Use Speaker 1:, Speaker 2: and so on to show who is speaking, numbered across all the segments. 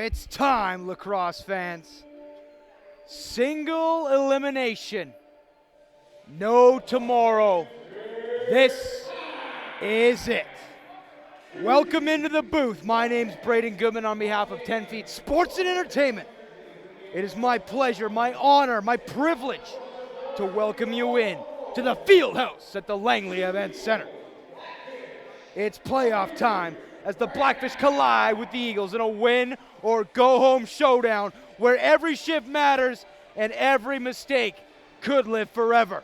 Speaker 1: It's time, lacrosse fans. Single elimination. No tomorrow. This is it. Welcome into the booth. My name's Braden Goodman on behalf of 10 Feet Sports and Entertainment. It is my pleasure, my honor, my privilege to welcome you in to the field house at the Langley Event Center. It's playoff time as the Blackfish collide with the Eagles in a win or go home showdown where every shift matters and every mistake could live forever.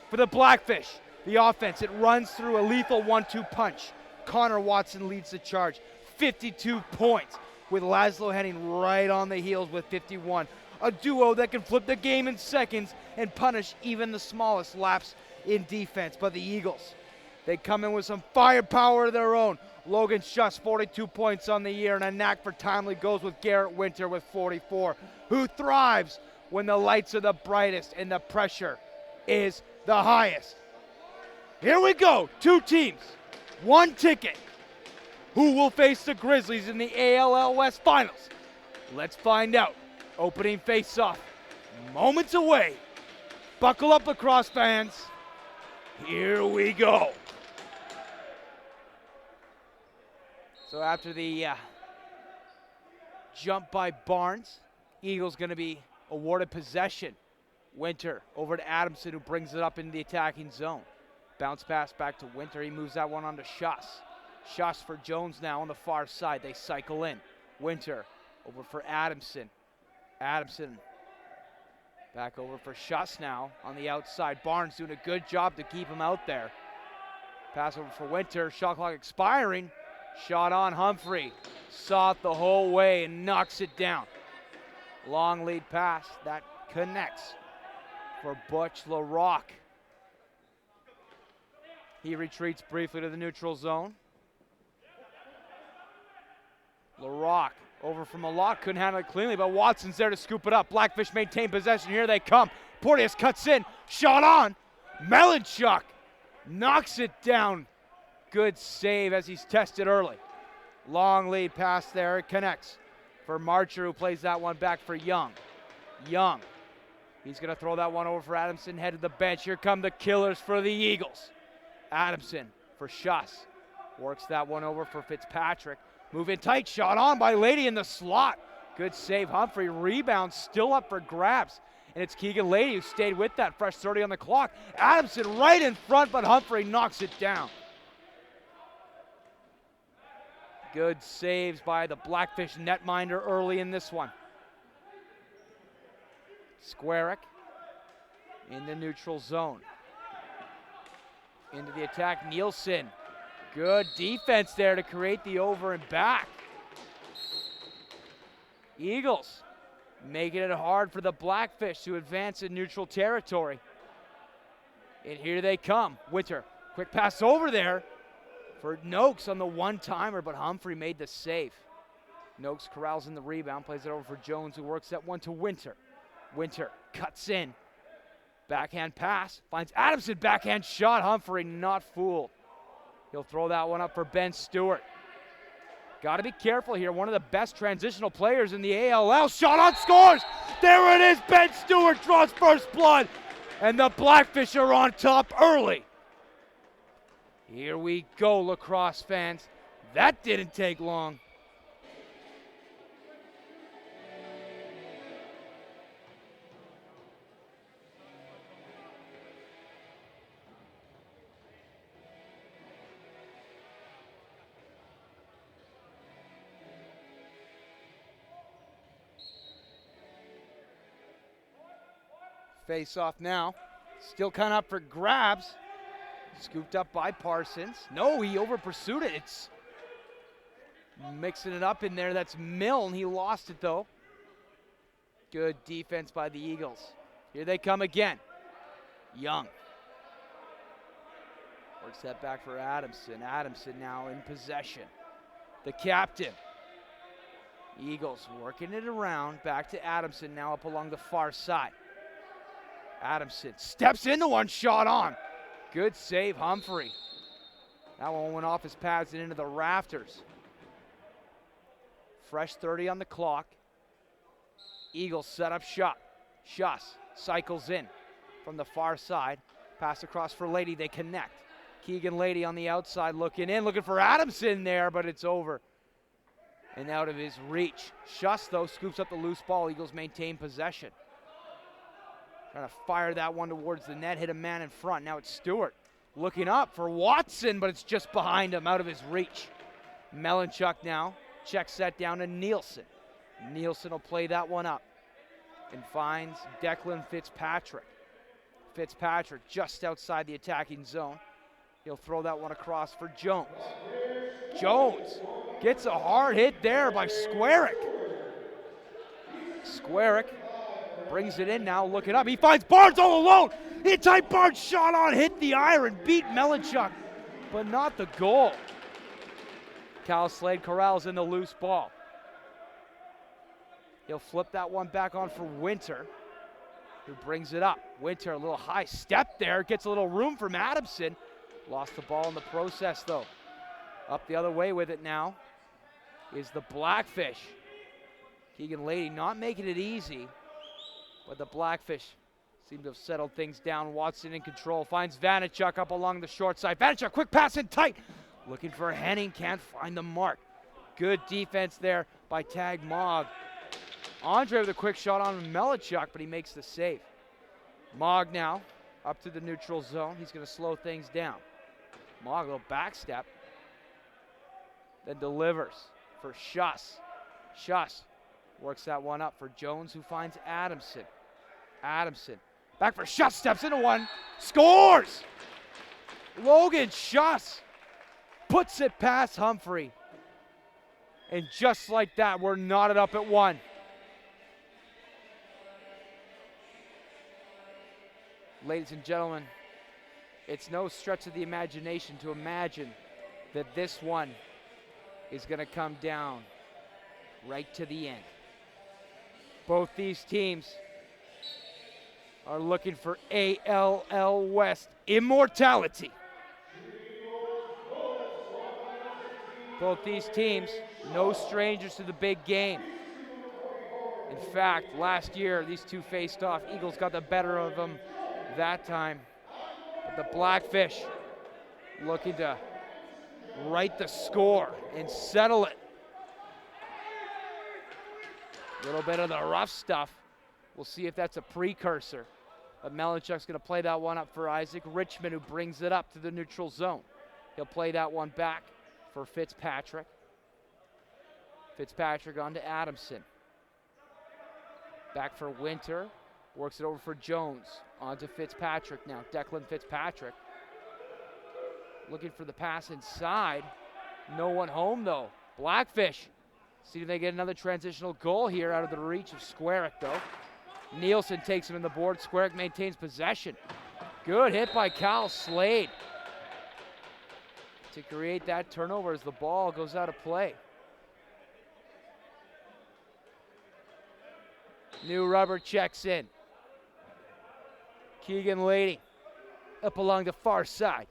Speaker 1: For the Blackfish, the offense, it runs through a lethal 1-2 punch. Connor Watson leads the charge, 52 points, with Laszlo Henning right on the heels with 51. A duo that can flip the game in seconds and punish even the smallest lapse in defense. But the Eagles, they come in with some firepower of their own. Logan Schuss, 42 points on the year, and a knack for timely goes with Garrett Winter with 44, who thrives when the lights are the brightest and the pressure is the highest. Here we go, two teams, one ticket. Who will face the Grizzlies in the ALL West Finals? Let's find out. Opening face-off, moments away. Buckle up, lacrosse fans. Here we go. So after the jump by Barnes, Eagles going to be awarded possession. Winter over to Adamson, who brings it up into the attacking zone. Bounce pass back to Winter. He moves that one on to Schuss. Schuss for Jones now on the far side. They cycle in. Winter over for Adamson. Adamson back over for Schuss now on the outside. Barnes doing a good job to keep him out there. Pass over for Winter. Shot clock expiring. Shot on Humphrey. Saw it the whole way and knocks it down. Long lead pass that connects for Butch LaRocque. He retreats briefly to the neutral zone. LaRocque over from Malott, couldn't handle it cleanly, but Watson's there to scoop it up. Blackfish maintain possession, here they come. Porteous cuts in, shot on. Melanchuk knocks it down. Good save as he's tested early. Long lead pass there, it connects for Marcher, who plays that one back for Young. Young, he's gonna throw that one over for Adamson, head to the bench. Here come the killers for the Eagles. Adamson for Schuss, works that one over for Fitzpatrick. Move in tight, shot on by Lady in the slot. Good save, Humphrey, rebound still up for grabs. And it's Keegan Lady who stayed with that, fresh 30 on the clock. Adamson right in front, but Humphrey knocks it down. Good saves by the Blackfish netminder early in this one. Squarick in the neutral zone. Into the attack, Nielsen. Good defense there to create the over and back. Eagles making it hard for the Blackfish to advance in neutral territory. And here they come. Winter, quick pass over there for Noakes on the one-timer, but Humphrey made the save. Noakes corrals in the rebound, plays it over for Jones, who works that one to Winter. Winter cuts in. Backhand pass, finds Adamson, backhand shot. Humphrey not fooled. He'll throw that one up for Ben Stewart. Got to be careful here. One of the best transitional players in the ALL. Shot on, scores! There it is. Ben Stewart draws first blood. And the Blackfish are on top early. Here we go, lacrosse fans. That didn't take long. Face off now. Still kind of up for grabs. Scooped up by Parsons. No, he over pursued it. It's mixing it up in there. That's Milne. He lost it though. Good defense by the Eagles. Here they come again. Young. Works that back for Adamson. Adamson now in possession. The captain. Eagles working it around. Back to Adamson now up along the far side. Adamson steps into one, shot on. Good save, Humphrey. That one went off his pads and into the rafters. Fresh 30 on the clock. Eagles set up shop. Schuss cycles in from the far side. Pass across for Lady, they connect. Keegan Lady on the outside looking in, looking for Adamson there, but it's over and out of his reach. Schuss, though, scoops up the loose ball. Eagles maintain possession. Trying to fire that one towards the net, hit a man in front. Now it's Stewart looking up for Watson, but it's just behind him, out of his reach. Melanchuk now checks that down to Nielsen. Nielsen will play that one up and finds Declan Fitzpatrick. Fitzpatrick just outside the attacking zone. He'll throw that one across for Jones. Jones gets a hard hit there by Squarick. Squarick brings it in now, looking up. He finds Barnes all alone. In-tight Barnes shot on, hit the iron, beat Melanchuk, but not the goal. Cal Slade corrals in the loose ball. He'll flip that one back on for Winter, who brings it up. Winter, a little high step there, gets a little room from Adamson. Lost the ball in the process, though. Up the other way with it now is the Blackfish. Keegan Lady not making it easy, but the Blackfish seem to have settled things down. Watson in control, finds Vanachuk up along the short side. Vanachuk, quick pass in tight. Looking for Henning, can't find the mark. Good defense there by Tag Mogg. Andre with a quick shot on Melanchuk, but he makes the save. Mogg now up to the neutral zone. He's going to slow things down. Mogg, a little back step. Then delivers for Schuss. Schuss works that one up for Jones, who finds Adamson. Adamson back for Schuss, steps into one, scores! Logan Schuss puts it past Humphrey. And just like that, we're knotted up at 1. Ladies and gentlemen, it's no stretch of the imagination to imagine that this one is going to come down right to the end. Both these teams are looking for ALL West immortality. Both these teams, no strangers to the big game. In fact, last year, these two faced off. Eagles got the better of them that time. But the Blackfish looking to right the score and settle it. A little bit of the rough stuff. We'll see if that's a precursor. But Melanchuk's going to play that one up for Isaac Richmond, who brings it up to the neutral zone. He'll play that one back for Fitzpatrick. Fitzpatrick on to Adamson. Back for Winter. Works it over for Jones. On to Fitzpatrick now. Declan Fitzpatrick. Looking for the pass inside. No one home, though. Blackfish. See if they get another transitional goal here out of the reach of Squarick, though. Nielsen takes him in the board. Squarick maintains possession. Good hit by Cal Slade to create that turnover as the ball goes out of play. New Rubber checks in. Keegan Lady up along the far side.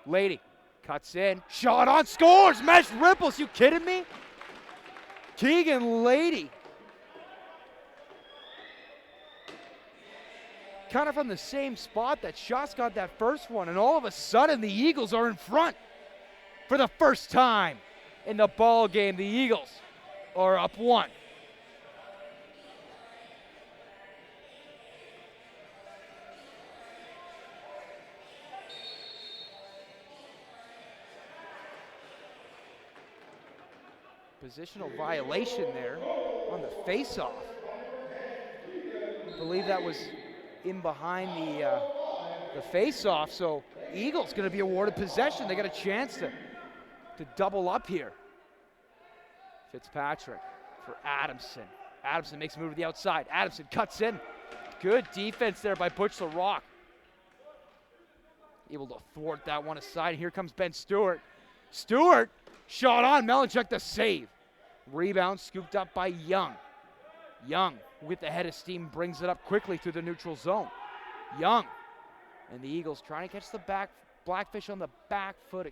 Speaker 1: Lady cuts in, shot on, scores, mesh ripples, you kidding me? Keegan Lady. Kind of from the same spot that Schuss got that first one, and all of a sudden the Eagles are in front. For the first time in the ball game, the Eagles are up 1. Positional violation there on the face-off. I believe that was in behind the face-off, so Eagles going to be awarded possession. They got a chance to double up here. Fitzpatrick for Adamson. Adamson makes a move to the outside. Adamson cuts in. Good defense there by Butch LaRock. Able to thwart that one aside. Here comes Ben Stewart. Stewart shot on. Melanchuk the save. Rebound scooped up by Young. Young with the head of steam brings it up quickly through the neutral zone. Young and the Eagles trying to catch the Blackfish on the back foot,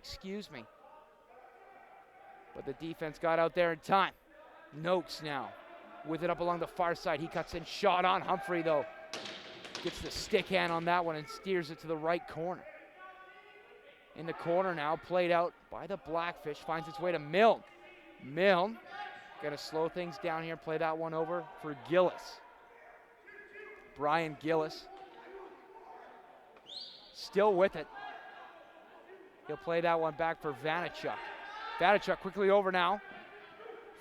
Speaker 1: but the defense got out there in time. Noakes now with it up along the far side. He cuts in, shot on. Humphrey, though, gets the stick hand on that one and steers it to the right corner. In the corner now, played out by the Blackfish, finds its way to Milne. Milne gonna slow things down here, play that one over for Gillis. Brian Gillis still with it. He'll play that one back for Vanachuk. Vanachuk quickly over now.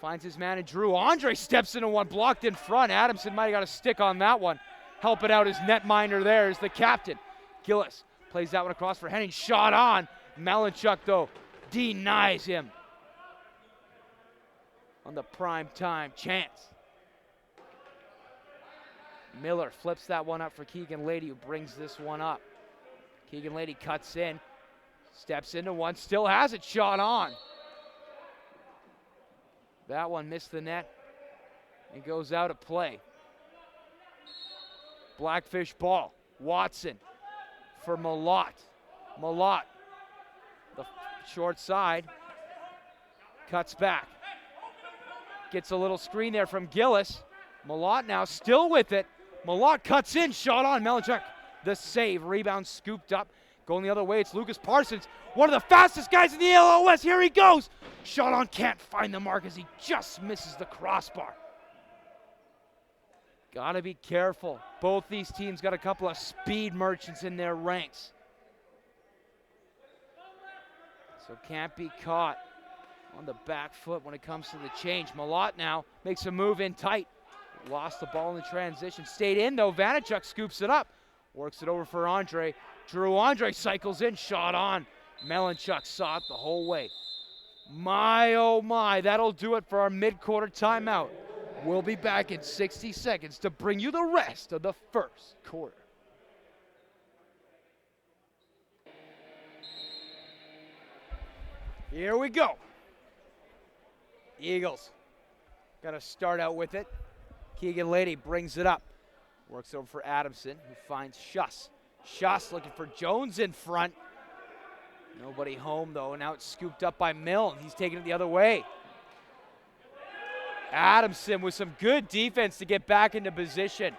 Speaker 1: Finds his man in Drew. Andre steps into one, blocked in front. Adamson might have got a stick on that one. Helping out his netminder there is the captain. Gillis plays that one across for Henning. Shot on. Malinchuk, though, denies him on the prime time chance. Miller flips that one up for Keegan Lady, who brings this one up. Keegan Lady cuts in, steps into one, still has it, shot on. That one missed the net and goes out of play. Blackfish ball. Watson for Malott. Malott, the short side, cuts back. Gets a little screen there from Gillis. Malott now still with it. Malott cuts in, shot on. Malinchuk, the save. Rebound scooped up. Going the other way, it's Lucas Parsons. One of the fastest guys in the LOS. Here he goes. Shot on, can't find the mark as he just misses the crossbar. Gotta be careful. Both these teams got a couple of speed merchants in their ranks. So can't be caught on the back foot when it comes to the change. Malott now makes a move in tight. Lost the ball in the transition. Stayed in though. Vanachuk scoops it up. Works it over for Andre. Drew Andre cycles in. Shot on. Malinchuk saw it the whole way. My, oh my. That'll do it for our mid-quarter timeout. We'll be back in 60 seconds to bring you the rest of the first quarter. Here we go. Eagles got to start out with it. Keegan Lady brings it up. Works over for Adamson, who finds Schuss. Schuss looking for Jones in front. Nobody home, though. Now it's scooped up by Milne. He's taking it the other way. Adamson with some good defense to get back into position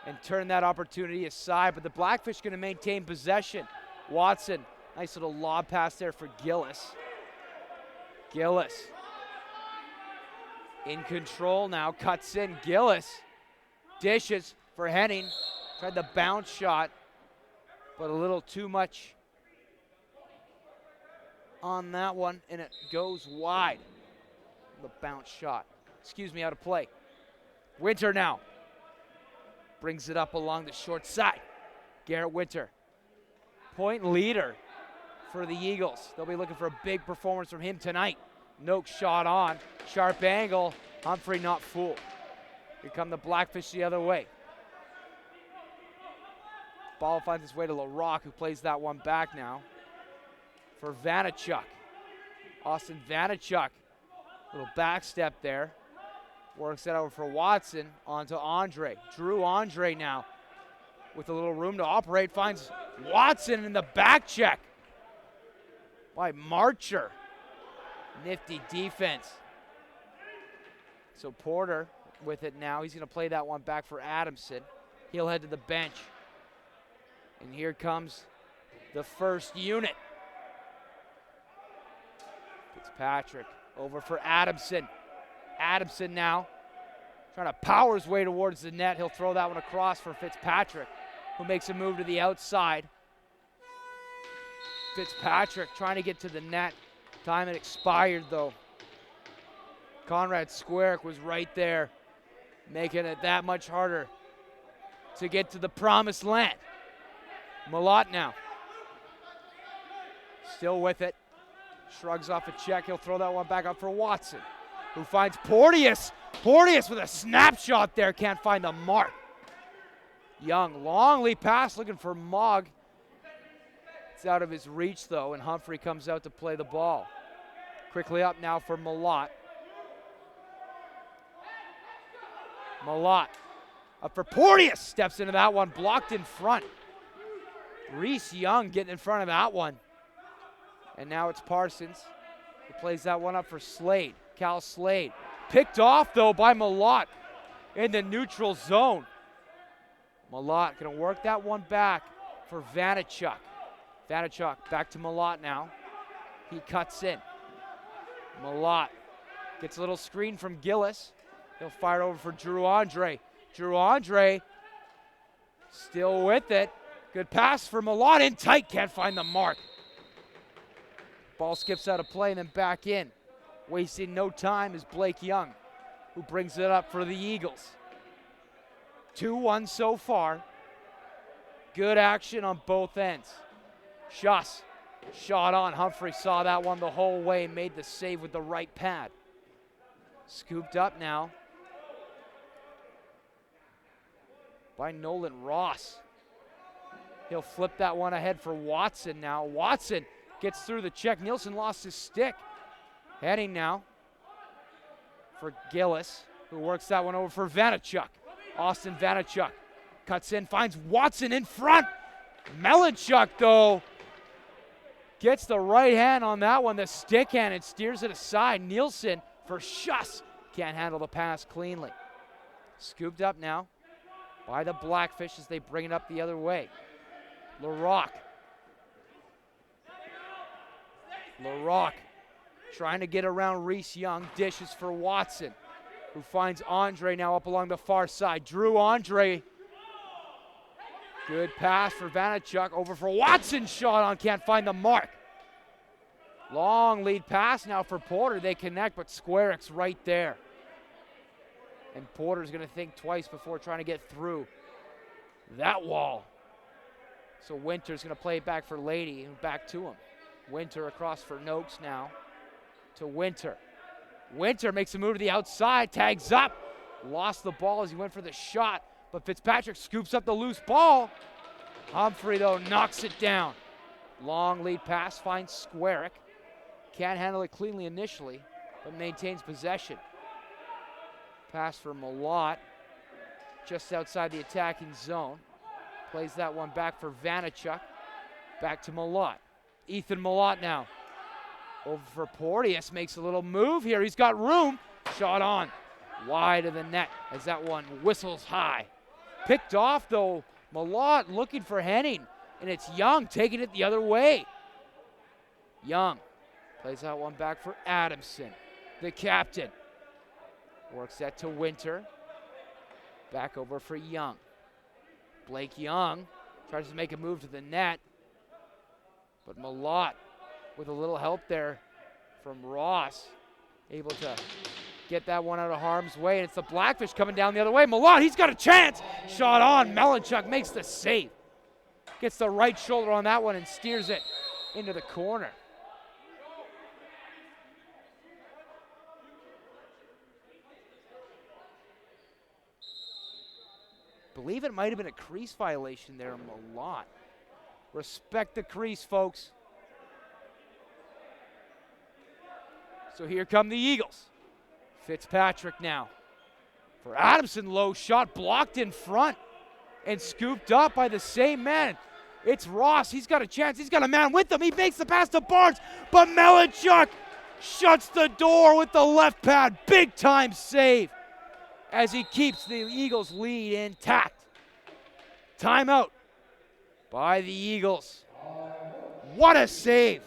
Speaker 1: and turn that opportunity aside. But the Blackfish going to maintain possession. Watson, nice little lob pass there for Gillis. Gillis in control now, cuts in. Gillis dishes for Henning. Tried the bounce shot, but a little too much on that one, and it goes wide. The bounce shot. Excuse me, out of play. Winter now brings it up along the short side. Garrett Winter, point leader for the Eagles. They'll be looking for a big performance from him tonight. Noakes shot on, sharp angle. Humphrey not fooled. Here come the Blackfish the other way. Ball finds its way to LaRock, who plays that one back now for Vanachuk. Austin Vanachuk. Little back step there. Works that over for Watson, onto Andre. Drew Andre now with a little room to operate. Finds Watson in the back check by Marcher. Nifty defense. So Porter with it now. He's going to play that one back for Adamson. He'll head to the bench. And here comes the first unit. Fitzpatrick over for Adamson. Adamson now trying to power his way towards the net. He'll throw that one across for Fitzpatrick, who makes a move to the outside. Fitzpatrick trying to get to the net. Time had expired, though. Conrad Squarick was right there, making it that much harder to get to the promised land. Malott now. Still with it. Shrugs off a check. He'll throw that one back up for Watson, who finds Porteous. Porteous with a snapshot there. Can't find the mark. Young, long lead pass looking for Mogg. It's out of his reach, though, and Humphrey comes out to play the ball. Quickly up now for Malott. Malott up for Porteous. Steps into that one. Blocked in front. Reese Young getting in front of that one. And now it's Parsons, He plays that one up for Slade. Cal Slade. Picked off, though, by Malott in the neutral zone. Malott going to work that one back for Vanachuk. Vanachuk back to Malott now. He cuts in. Malott gets a little screen from Gillis. He'll fire it over for Drew Andre. Drew Andre still with it. Good pass for Malott in tight. Can't find the mark. Ball skips out of play and then back in. Wasting no time is Blake Young, who brings it up for the Eagles. 2-1 so far. Good action on both ends. Schuss, shot on. Humphrey saw that one the whole way and made the save with the right pad. Scooped up now by Nolan Ross. He'll flip that one ahead for Watson now. Watson gets through the check. Nielsen lost his stick. Heading now for Gillis, who works that one over for Vanachuk. Austin Vanachuk cuts in, finds Watson in front. Melanchuk, though, gets the right hand on that one, the stick hand, and steers it aside. Nielsen for Schuss. Can't handle the pass cleanly. Scooped up now by the Blackfish as they bring it up the other way. LaRock trying to get around Reese Young. Dishes for Watson, who finds Andre now up along the far side. Drew Andre. Good pass for Vanachuk. Over for Watson. Shot on. Can't find the mark. Long lead pass now for Porter. They connect, but Squarrick's right there. And Porter's going to think twice before trying to get through that wall. So Winter's going to play it back for Lady and back to him. Winter across for Noakes now to Winter. Winter makes a move to the outside, tags up. Lost the ball as he went for the shot, but Fitzpatrick scoops up the loose ball. Humphrey, though, knocks it down. Long lead pass finds Squarrick. Can't handle it cleanly initially, but maintains possession. Pass for Malott, just outside the attacking zone. Plays that one back for Vanachuk. Back to Malott. Ethan Malott now. Over for Porteous, makes a little move here. He's got room. Shot on. Wide of the net as that one whistles high. Picked off, though. Malott looking for Henning, and it's Young taking it the other way. Young plays that one back for Adamson, the captain. Works that to Winter. Back over for Young. Blake Young tries to make a move to the net, but Malott, with a little help there from Ross, able to get that one out of harm's way, and it's the Blackfish coming down the other way. Malott, he's got a chance. Shot on. Melanchuk makes the save. Gets the right shoulder on that one and steers it into the corner. Believe it might have been a crease violation there, Malott. Respect the crease, folks. So here come the Eagles. Fitzpatrick now for Adamson. Low shot blocked in front and scooped up by the same man. It's Ross. He's got a chance. He's got a man with him. He makes the pass to Barnes, but Melanchuk shuts the door with the left pad. Big time save as he keeps the Eagles' lead intact. Timeout by the Eagles. What a save.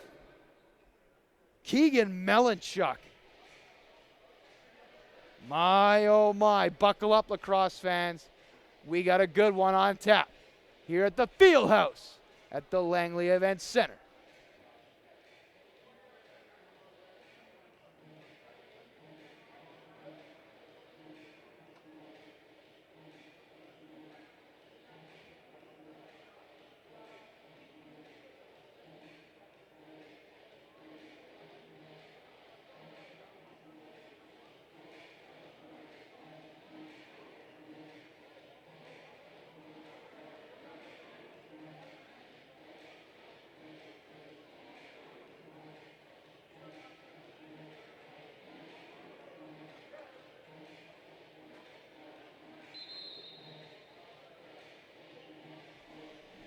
Speaker 1: Keegan Melanchuk. My, oh my, buckle up, lacrosse fans. We got a good one on tap here at the Fieldhouse at the Langley Event Center.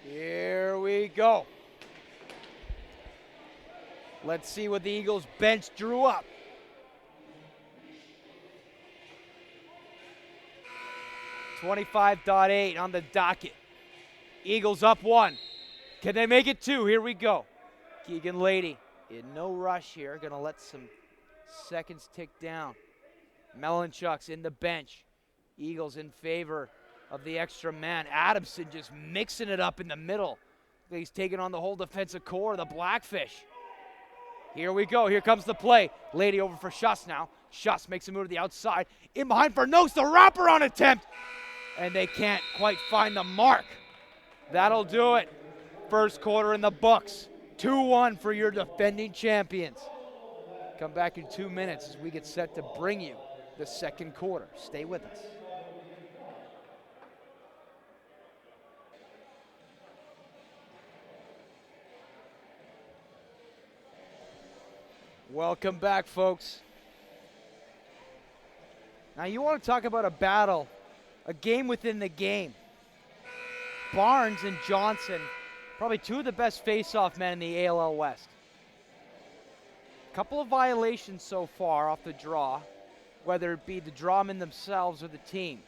Speaker 1: Here we go. Let's see what the Eagles bench drew up. $25.8 on the docket. Eagles up 1. Can they make it 2? Here we go. Keegan Lady in no rush here. Gonna let some seconds tick down. Melanchuk's in the bench. Eagles in favor of the extra man. Adamson just mixing it up in the middle. He's taking on the whole defensive core of the Blackfish. Here we go. Here comes the play. Lady over for Schuss now. Schuss makes a move to the outside. In behind for Noakes. The wraparound attempt. And they can't quite find the mark. That'll do it. First quarter in the books. 2-1 for your defending champions. Come back in 2 minutes as we get set to bring you the second quarter. Stay with us. Welcome back, folks. Now you want to talk about a battle, a game within the game. Barnes and Johnson, probably 2 of the best face-off men in the ALL West. Couple of violations so far off the draw, whether it be the drawmen themselves or the team.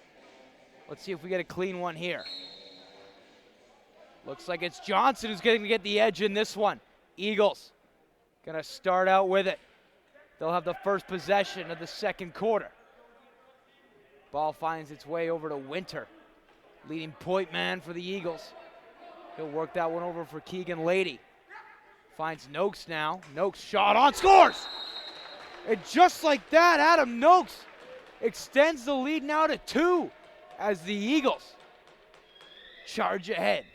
Speaker 1: Let's see if we get a clean one here. Looks like it's Johnson who's going to get the edge in this one. Eagles gonna start out with it. They'll have the first possession of the second quarter. Ball finds its way over to Winter, leading point man for the Eagles. He'll work that one over for Keegan Lady. Finds Noakes now. Noakes shot on, scores! And just like that, Adam Noakes extends the lead now to 2 as the Eagles charge ahead.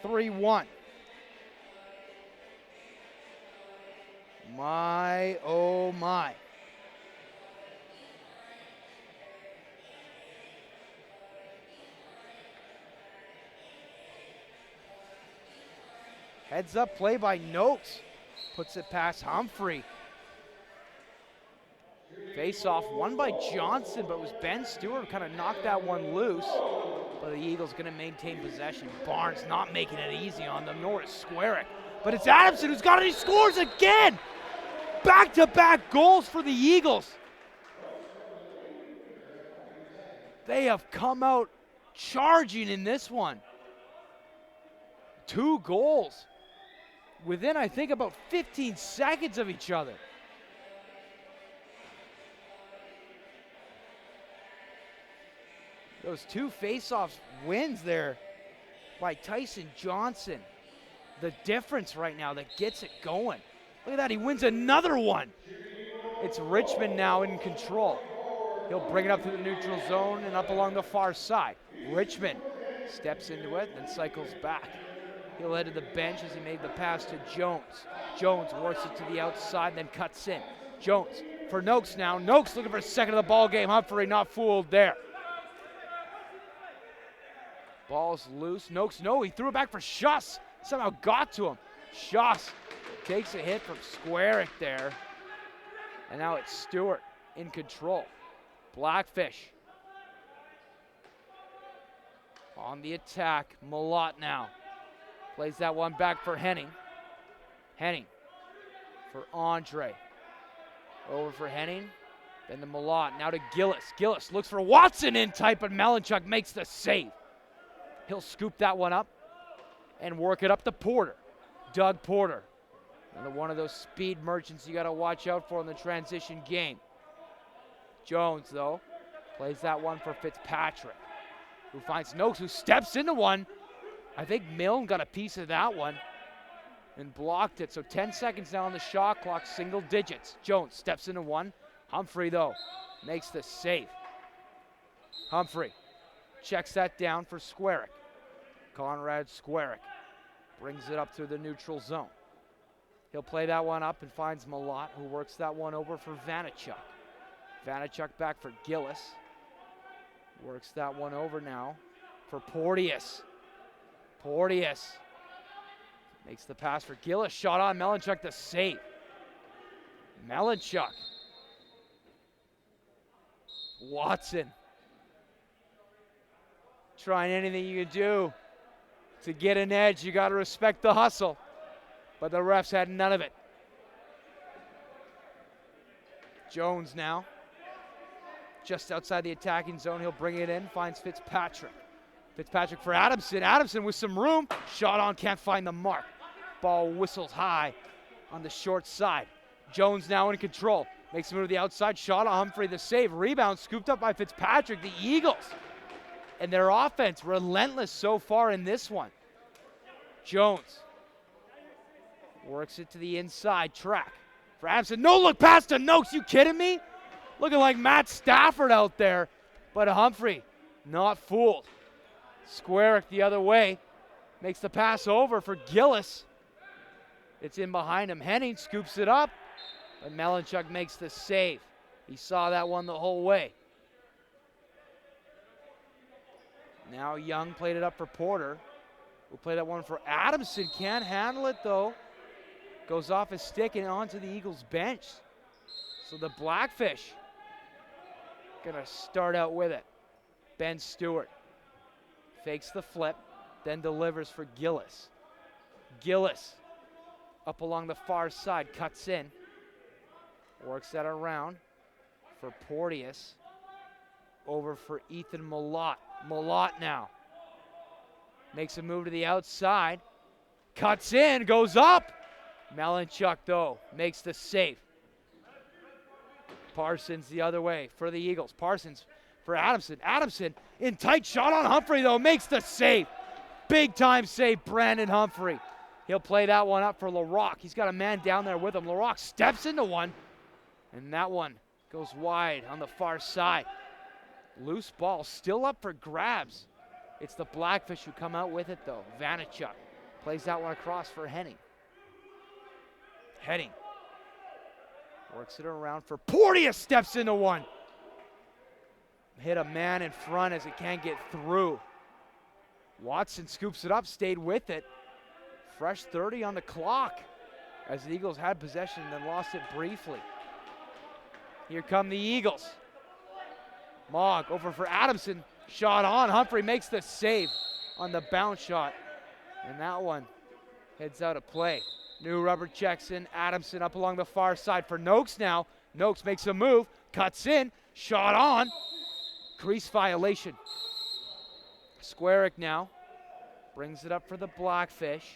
Speaker 1: 3-1. My, oh my. Heads up play by Noakes. Puts it past Humphrey. Face off won by Johnson, but it was Ben Stewart who kind of knocked that one loose. But the Eagles going to maintain possession. Barnes not making it easy on them, nor is Squarick. But it's Adamson who's got it. He scores again. Back-to-back goals for the Eagles. They have come out charging in this one. 2 goals within, I think, about 15 seconds of each other. Those 2 face-offs wins there by Tyson Johnson. The difference right now that gets it going. Look at that, he wins another one. It's Richmond now in control. He'll bring it up to the neutral zone and up along the far side. Richmond steps into it, then cycles back. He'll head to the bench as he made the pass to Jones. Jones works it to the outside, then cuts in. Jones for Noakes now. Noakes looking for a second of the ball game. Humphrey not fooled there. Ball's loose. Noakes, no, he threw it back for Schuss. Somehow got to him. Schuss takes a hit from Squarick there. And now it's Stewart in control. Blackfish on the attack. Malott now plays that one back for Henning. Henning for Andre. Over for Henning. Then to Malott. Now to Gillis. Gillis looks for Watson in tight, but Melanchuk makes the save. He'll scoop that one up and work it up to Porter. Doug Porter. Another one of those speed merchants you got to watch out for in the transition game. Jones, though, plays that one for Fitzpatrick, who finds Noakes, who steps into one. I think Milne got a piece of that one and blocked it. So 10 seconds now on the shot clock, single digits. Jones steps into one. Humphrey, though, makes the save. Humphrey checks that down for Squarick. Conrad Squarick brings it up to the neutral zone. He'll play that one up and finds Malott, who works that one over for Vanachuk. Vanachuk back for Gillis. Works that one over now for Porteous. Porteous makes the pass for Gillis. Shot on Melanchuk to save. Melanchuk. Watson. Trying anything you can do to get an edge. You got to respect the hustle. But the refs had none of it. Jones now. Just outside the attacking zone, he'll bring it in, finds Fitzpatrick. Fitzpatrick for Adamson. Adamson with some room. Shot on, can't find the mark. Ball whistles high on the short side. Jones now in control. Makes a move to the outside. Shot on Humphrey, the save. Rebound scooped up by Fitzpatrick. The Eagles and their offense relentless so far in this one. Jones works it to the inside track for Adamson. No look pass to Noakes. You kidding me? Looking like Matt Stafford out there. But Humphrey not fooled. Squarick the other way. Makes the pass over for Gillis. It's in behind him. Henning scoops it up. But Melanchuk makes the save. He saw that one the whole way. Now Young played it up for Porter. We'll play that one for Adamson. Can't handle it though. Goes off his stick and onto the Eagles bench. So the Blackfish gonna start out with it. Ben Stewart fakes the flip, then delivers for Gillis. Gillis up along the far side, cuts in. Works that around for Porteous. Over for Ethan Malott. Malott now makes a move to the outside. Cuts in, goes up. Melanchuk, though, makes the save. Parsons the other way for the Eagles. Parsons for Adamson. Adamson in tight shot on Humphrey, though, makes the save. Big time save, Brandon Humphrey. He'll play that one up for LaRock. He's got a man down there with him. LaRock steps into one, and that one goes wide on the far side. Loose ball still up for grabs. It's the Blackfish who come out with it, though. Vanachuk plays that one across for Henning. Henning works it around for Porteous, steps into one. Hit a man in front as it can't get through. Watson scoops it up, stayed with it. Fresh 30 on the clock as the Eagles had possession and then lost it briefly. Here come the Eagles. Mogg over for Adamson. Shot on. Humphrey makes the save on the bounce shot. And that one heads out of play. New rubber checks in. Adamson up along the far side for Noakes now. Noakes makes a move. Cuts in. Shot on. Crease violation. Squarick now brings it up for the Blackfish.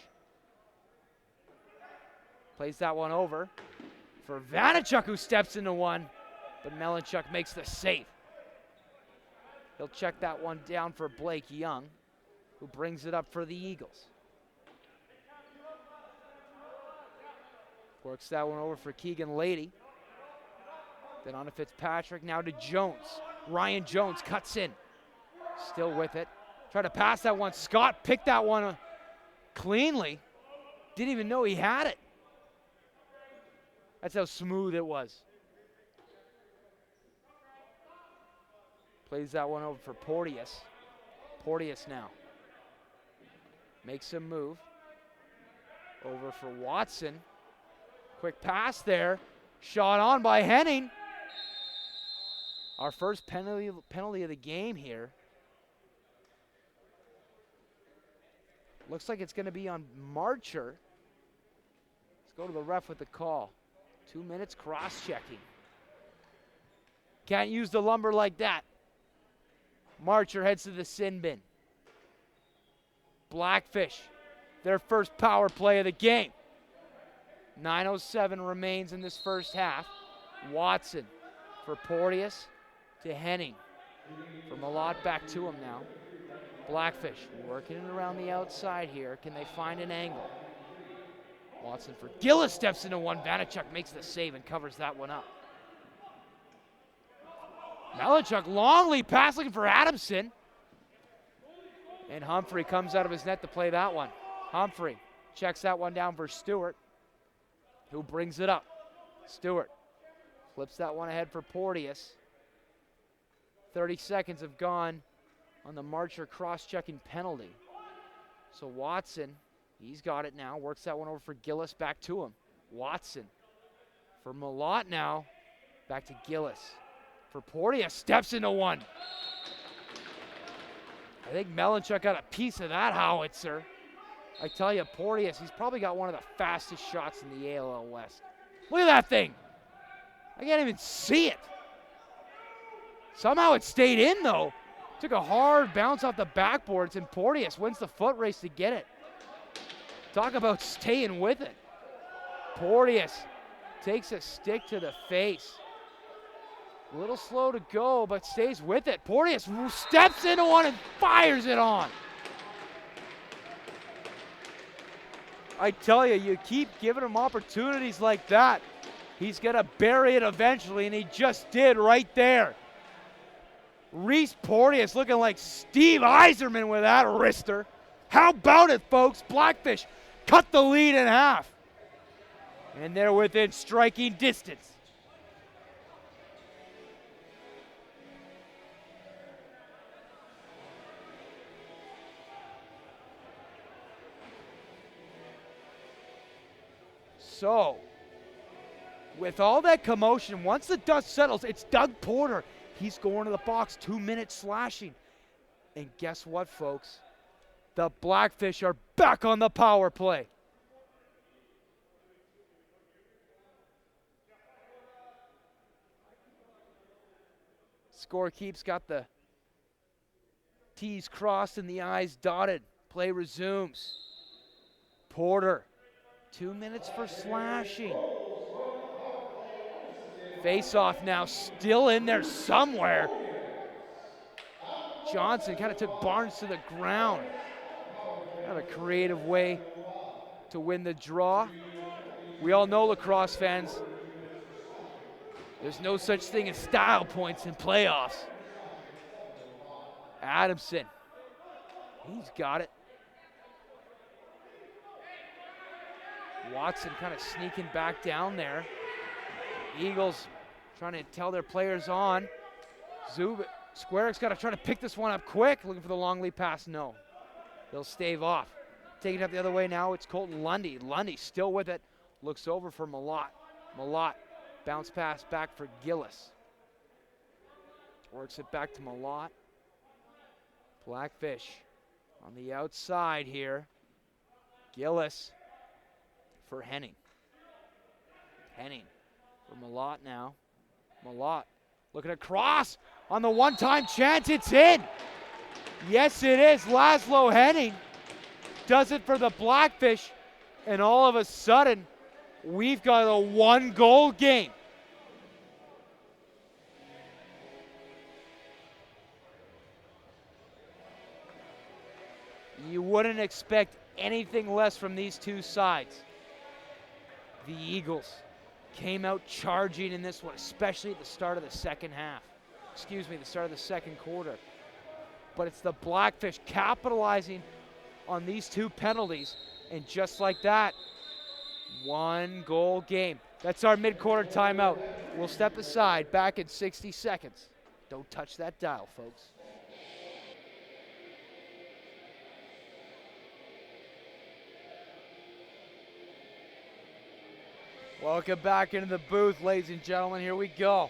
Speaker 1: Plays that one over for Vanachuk, who steps into one. But Melanchuk makes the save. He'll check that one down for Blake Young, who brings it up for the Eagles. Works that one over for Keegan Lady. Then on to Fitzpatrick, now to Jones. Ryan Jones cuts in. Still with it. Try to pass that one. Scott picked that one cleanly. Didn't even know he had it. That's how smooth it was. Plays that one over for Porteous. Porteous now makes a move. Over for Watson. Quick pass there. Shot on by Henning. Our first penalty of the game here. Looks like it's going to be on Marcher. Let's go to the ref with the call. 2 minutes cross-checking. Can't use the lumber like that. Marcher heads to the sin bin. Blackfish, their first power play of the game. 9:07 remains in this first half. Watson for Porteous to Henning. From Malott back to him now. Blackfish working it around the outside here. Can they find an angle? Watson for Gillis steps into one. Vanachuk makes the save and covers that one up. Melanchuk, long lead pass looking for Adamson. And Humphrey comes out of his net to play that one. Humphrey checks that one down for Stewart, who brings it up. Stewart flips that one ahead for Porteous. 30 seconds have gone on the Marcher cross-checking penalty. So Watson, he's got it now. Works that one over for Gillis, back to him. Watson for Malott now. Back to Gillis. For Porteous, steps into one. I think Melanchuk got a piece of that howitzer. I tell you, Porteous, he's probably got one of the fastest shots in the ALL West. Look at that thing. I can't even see it. Somehow it stayed in, though. Took a hard bounce off the backboards, and Porteous wins the foot race to get it. Talk about staying with it. Porteous takes a stick to the face. A little slow to go, but stays with it. Porteous steps into one and fires it on. I tell you, you keep giving him opportunities like that, he's going to bury it eventually, and he just did right there. Reese Porteous looking like Steve Yzerman with that wrister. How about it, folks? Blackfish cut the lead in half. And they're within striking distance. So, with all that commotion, once the dust settles, it's Doug Porter. He's going to the box, 2 minutes slashing. And guess what, folks? The Blackfish are back on the power play. Scorekeep's got the T's crossed and the I's dotted. Play resumes. Porter, 2 minutes for slashing. Face-off now still in there somewhere. Johnson kind of took Barnes to the ground. Kind of a creative way to win the draw. We all know, lacrosse fans, there's no such thing as style points in playoffs. Adamson, he's got it. Watson kind of sneaking back down there. Eagles trying to tell their players on. Squarek's got to try to pick this one up quick, looking for the long lead pass. No, they'll stave off. Taking it up the other way now, it's Colton Lundy. Lundy still with it, looks over for Malott. Malott, bounce pass back for Gillis. Works it back to Malott. Blackfish on the outside here. Gillis for Henning. Henning for Malott now. Malott looking across on the one-time chance. It's in. Yes, it is. Laszlo Henning does it for the Blackfish. And all of a sudden, we've got a one-goal game. You wouldn't expect anything less from these two sides. The Eagles came out charging in this one, especially at the start of the second half. Excuse me, the start of the second quarter. But it's the Blackfish capitalizing on these two penalties, and just like that, one goal game. That's our mid-quarter timeout. We'll step aside, back in 60 seconds. Don't touch that dial, folks. Welcome back into the booth, ladies and gentlemen. Here we go.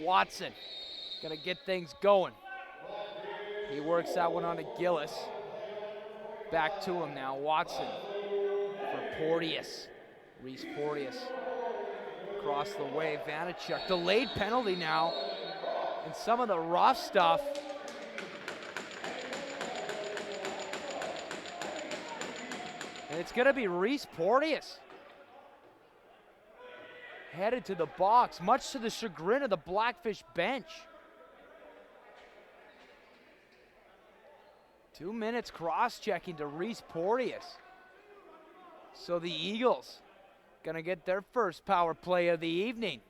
Speaker 1: Watson gonna get things going. He works that one on to Gillis. Back to him now, Watson for Porteous. Reese Porteous across the way, Vanachuk. Delayed penalty now, and some of the rough stuff. And it's gonna be Reese Porteous headed to the box, much to the chagrin of the Blackfish bench. 2 minutes cross-checking to Reese Porteous. So the Eagles gonna get their first power play of the evening.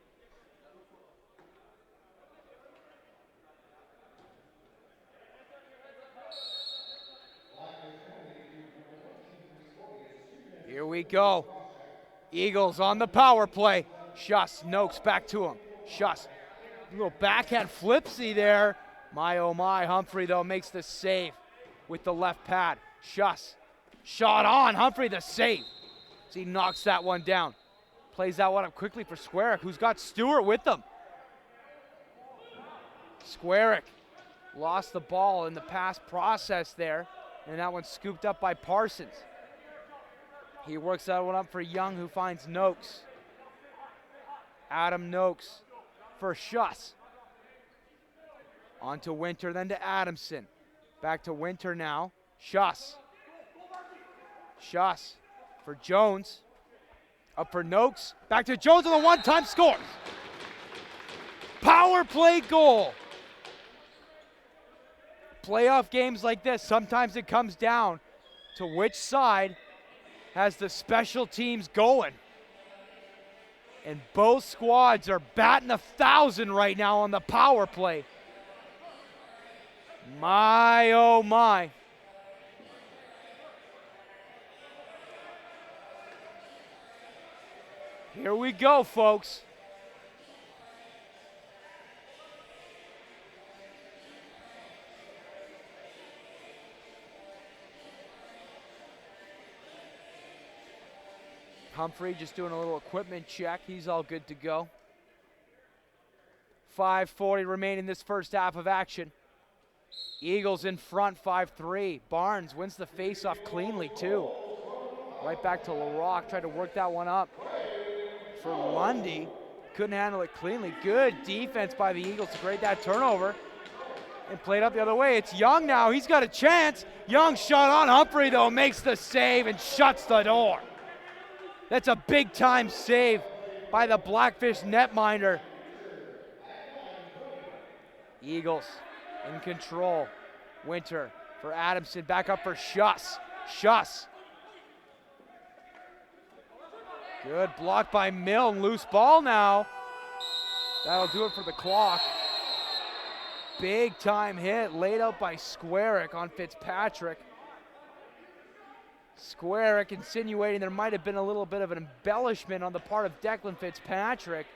Speaker 1: Here we go. Eagles on the power play. Schuss, Noakes back to him. Schuss, a little backhand flipsy there. My oh my, Humphrey though makes the save with the left pad. Schuss, shot on, Humphrey the save. So he knocks that one down. Plays that one up quickly for Squarick, who's got Stewart with them. Squarick lost the ball in the pass process there, and that one's scooped up by Parsons. He works that one up for Young, who finds Noakes. Adam Noakes for Schuss. On to Winter, then to Adamson. Back to Winter now. Schuss. Schuss for Jones. Up for Noakes. Back to Jones on the one-time score. Power play goal. Playoff games like this, sometimes it comes down to which side has the special teams going. And both squads are batting 1,000 right now on the power play. My, oh my. Here we go, folks. Humphrey just doing a little equipment check. He's all good to go. 5:40 remaining in this first half of action. Eagles in front, 5-3. Barnes wins the faceoff cleanly, too. Right back to LaRock, tried to work that one up for Lundy. Couldn't handle it cleanly. Good defense by the Eagles to create that turnover. And played up the other way. It's Young now. He's got a chance. Young shot on. Humphrey, though, makes the save and shuts the door. That's a big-time save by the Blackfish netminder. Eagles in control. Winter for Adamson. Back up for Schuss. Schuss. Good block by Milne. Loose ball now. That'll do it for the clock. Big-time hit laid out by Squarick on Fitzpatrick. Squarick insinuating there might have been a little bit of an embellishment on the part of Declan Fitzpatrick.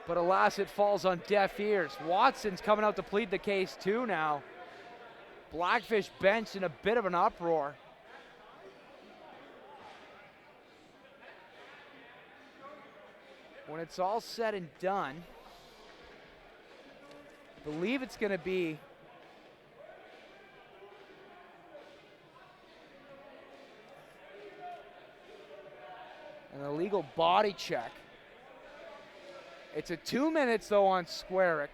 Speaker 1: But alas, it falls on deaf ears. Watson's coming out to plead the case too now. Blackfish bench in a bit of an uproar. When it's all said and done, I believe it's going to be an illegal body check. It's a 2 minutes though on Squarick.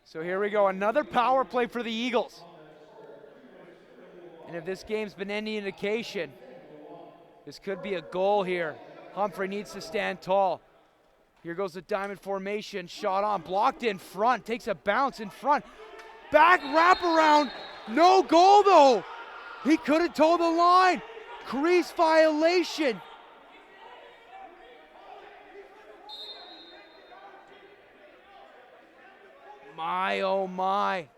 Speaker 1: So here we go, another power play for the Eagles. And if this game's been any indication, this could be a goal here. Humphrey needs to stand tall. Here goes the diamond formation, shot on, blocked in front, takes a bounce in front. Back wraparound, no goal though. He could have toed the line. Crease violation. My, oh my.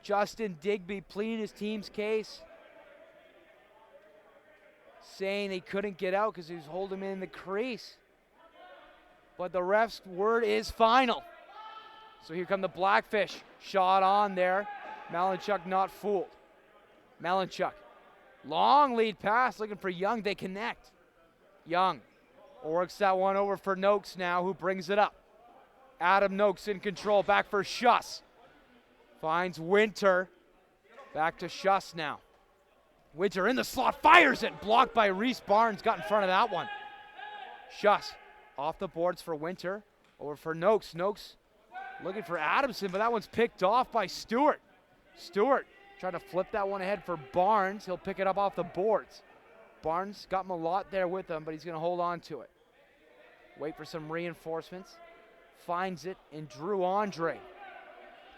Speaker 1: Justin Digby pleading his team's case, saying he couldn't get out because he was holding him in the crease. But the ref's word is final. So here come the Blackfish. Shot on there. Malinchuk not fooled. Malinchuk, long lead pass, looking for Young, they connect. Young works that one over for Noakes now, who brings it up. Adam Noakes in control, back for Schuss. Finds Winter, back to Schuss now. Winter in the slot, fires it, blocked by Reese Barnes, got in front of that one. Schuss off the boards for Winter, over for Noakes. Noakes looking for Adamson, but that one's picked off by Stewart. Stewart trying to flip that one ahead for Barnes. He'll pick it up off the boards. Barnes got him a lot there with him, but he's going to hold on to it. Wait for some reinforcements. Finds it in Drew Andre.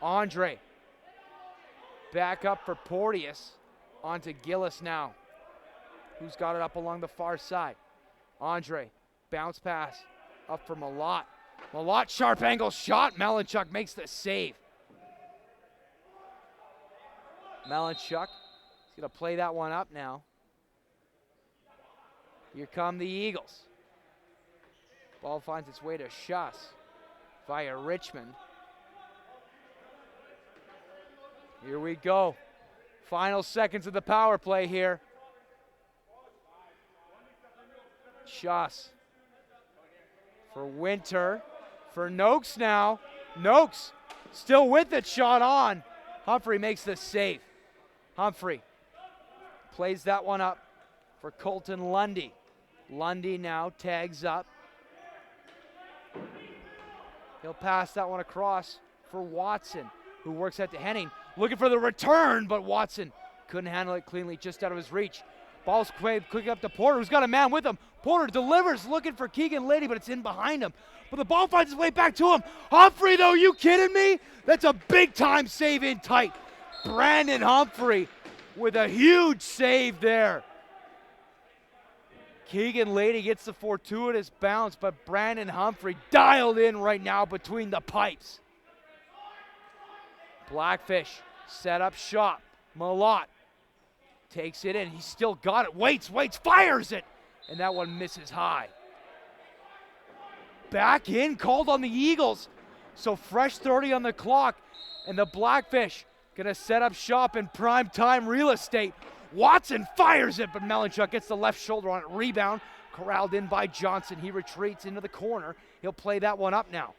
Speaker 1: Andre back up for Porteous. On to Gillis now, who's got it up along the far side. Andre, bounce pass up for Malott. Malott, sharp angle shot. Malinchuk makes the save. Malinchuk is going to play that one up now. Here come the Eagles. Ball finds its way to Schuss via Richmond. Here we go. Final seconds of the power play here. Schuss for Winter. For Noakes now. Noakes still with it, shot on. Humphrey makes the save. Humphrey plays that one up for Colton Lundy. Lundy now tags up. He'll pass that one across for Watson, who works out to Henning, looking for the return, but Watson couldn't handle it cleanly, just out of his reach. Ball's quick up to Porter, who's got a man with him. Porter delivers, looking for Keegan Lady, but it's in behind him. But the ball finds its way back to him. Humphrey, though, you kidding me? That's a big-time save in tight. Brandon Humphrey with a huge save there. Keegan Lady gets the fortuitous bounce, but Brandon Humphrey dialed in right now between the pipes. Blackfish set up shop. Malott takes it in. He's still got it. Waits, fires it. And that one misses high. Back in, called on the Eagles. So fresh 30 on the clock. And the Blackfish gonna set up shop in prime time real estate. Watson fires it, but Melanchuk gets the left shoulder on it. Rebound, corralled in by Johnson. He retreats into the corner. He'll play that one up now.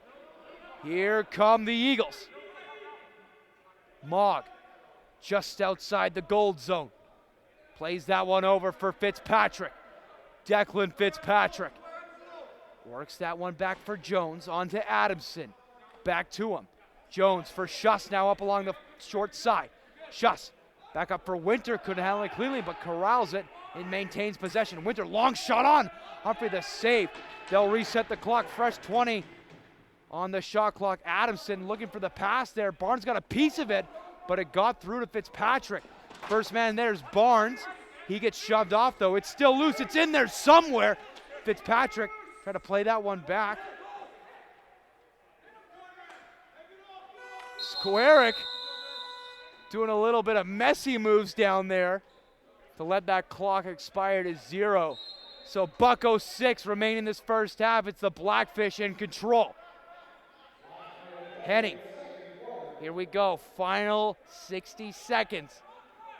Speaker 1: Here come the Eagles. Mogg, just outside the gold zone. Plays that one over for Fitzpatrick. Declan Fitzpatrick. Works that one back for Jones, on to Adamson. Back to him. Jones for Schuss now up along the short side. Schuss back up for Winter, couldn't handle it cleanly, but corrals it and maintains possession. Winter, long shot on. Humphrey the save. They'll reset the clock, fresh 20 on the shot clock. Adamson looking for the pass there. Barnes got a piece of it, but it got through to Fitzpatrick. First man there's Barnes. He gets shoved off though. It's still loose. It's in there somewhere. Fitzpatrick trying to play that one back. Squarick doing a little bit of messy moves down there to let that clock expire to 0. So buck 06 remaining this first half. It's the Blackfish in control. Henning, here we go. Final 60 seconds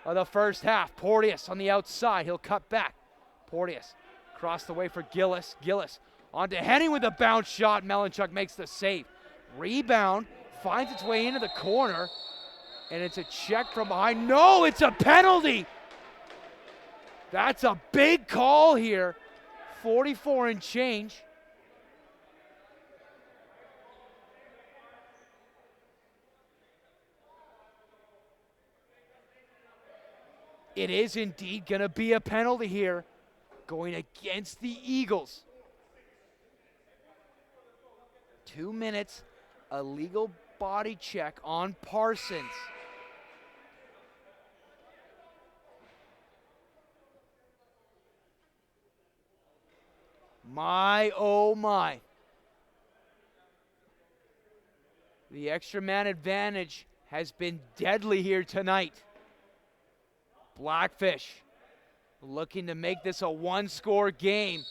Speaker 1: of the first half. Porteous on the outside. He'll cut back. Porteous across the way for Gillis. Gillis on to Henning with a bounce shot. Melanchuk makes the save. Rebound finds its way into the corner. And it's a check from behind. No, it's a penalty. That's a big call here. 44 and change. It is indeed going to be a penalty here going against the Eagles. 2 minutes, illegal body check on Parsons. My, oh my. The extra man advantage has been deadly here tonight. Blackfish looking to make this a one-score game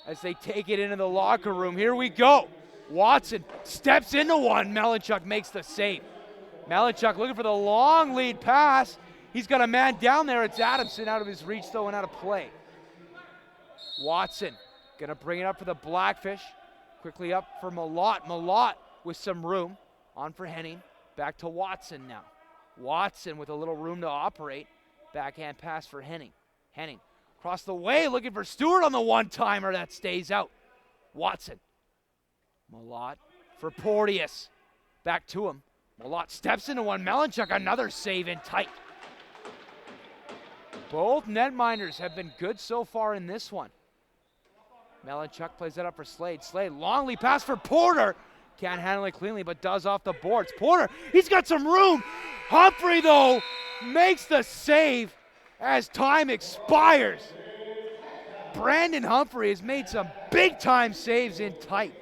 Speaker 1: as they take it into the locker room. Here we go. Watson steps into one. Melanchuk makes the save. Melanchuk looking for the long lead pass. He's got a man down there. It's Adamson out of his reach though and out of play. Watson gonna bring it up for the Blackfish. Quickly up for Malott. Malott with some room. On for Henning. Back to Watson now. Watson with a little room to operate. Backhand pass for Henning. Henning across the way looking for Stewart on the one-timer. That stays out. Watson. Malott for Porteous. Back to him. Malott steps into one. Melanchuk another save in tight. Both netminders have been good so far in this one. Melanchuk plays that up for Slade. Slade, long lead pass for Porter. Can't handle it cleanly, but does off the boards. Porter, he's got some room. Humphrey, though, makes the save as time expires. Brandon Humphrey has made some big-time saves in tight.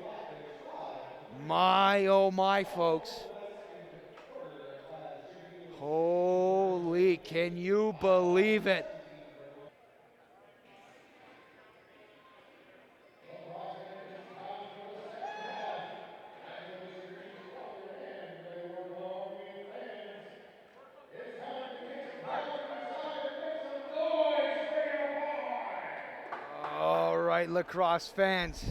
Speaker 1: My, oh my, folks. Holy, can you believe it? All right, lacrosse fans.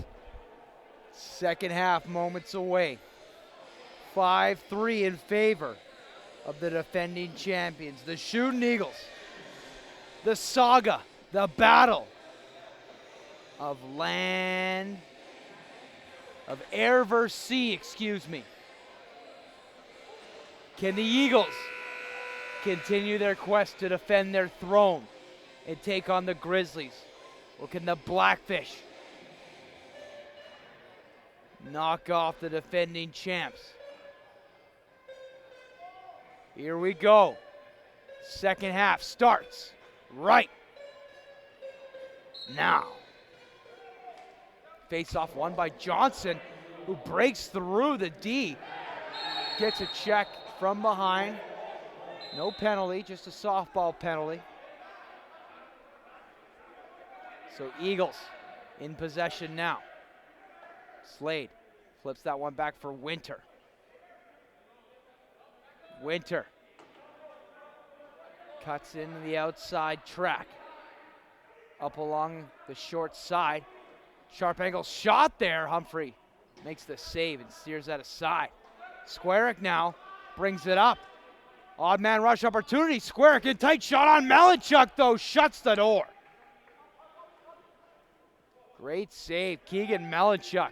Speaker 1: Second half moments away. 5-3 in favor of the defending champions, the Shooting Eagles. The saga The battle of land, of air versus sea, excuse me. Can the Eagles continue their quest to defend their throne and take on the Grizzlies? Or can the Blackfish knock off the defending champs? Here we go. Second half starts right now. Face-off won by Johnson, who breaks through the D. Gets a check from behind. No penalty, just a softball penalty. So Eagles in possession now. Slade flips that one back for Winter. Winter cuts into the outside track. Up along the short side. Sharp angle shot there. Humphrey makes the save and steers that aside. Squarick now brings it up. Odd man rush opportunity. Squarick in tight shot on Malinchuk, though, shuts the door. Great save, Keegan Malinchuk.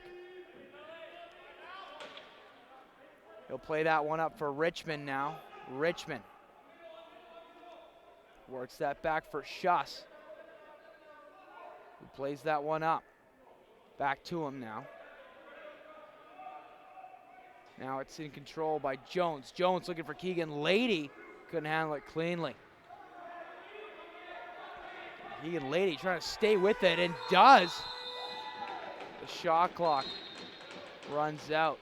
Speaker 1: He'll play that one up for Richmond now. Richmond works that back for Schuss, who plays that one up. Back to him now. Now it's in control by Jones. Jones looking for Keegan. Lady couldn't handle it cleanly. Keegan Lady trying to stay with it and does. The shot clock runs out.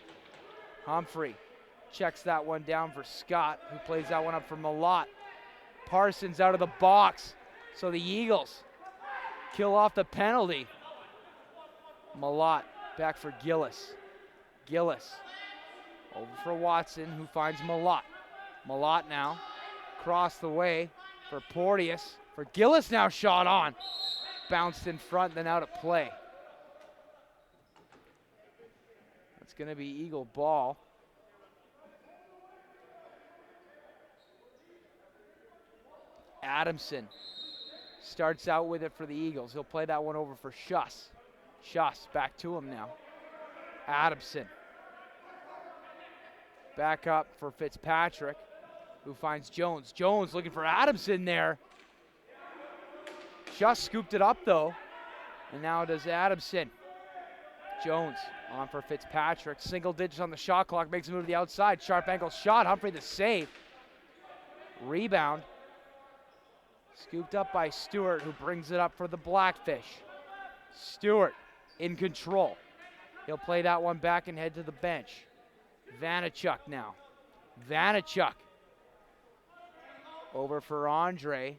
Speaker 1: Humphrey checks that one down for Scott, who plays that one up for Malott. Parsons out of the box, so the Eagles kill off the penalty. Malott back for Gillis. Gillis over for Watson, who finds Malott. Malott now across the way for Porteous. For Gillis now shot on. Bounced in front, then out of play. It's going to be Eagle ball. Adamson starts out with it for the Eagles. He'll play that one over for Schuss. Schuss back to him now. Adamson back up for Fitzpatrick, who finds Jones. Jones looking for Adamson there. Schuss scooped it up though, and now does Adamson. Jones on for Fitzpatrick. Single digits on the shot clock, makes a move to the outside. Sharp ankle shot, Humphrey the save. Rebound. Scooped up by Stewart, who brings it up for the Blackfish. Stewart in control. He'll play that one back and head to the bench. Vanachuk now. Vanachuk over for Andre,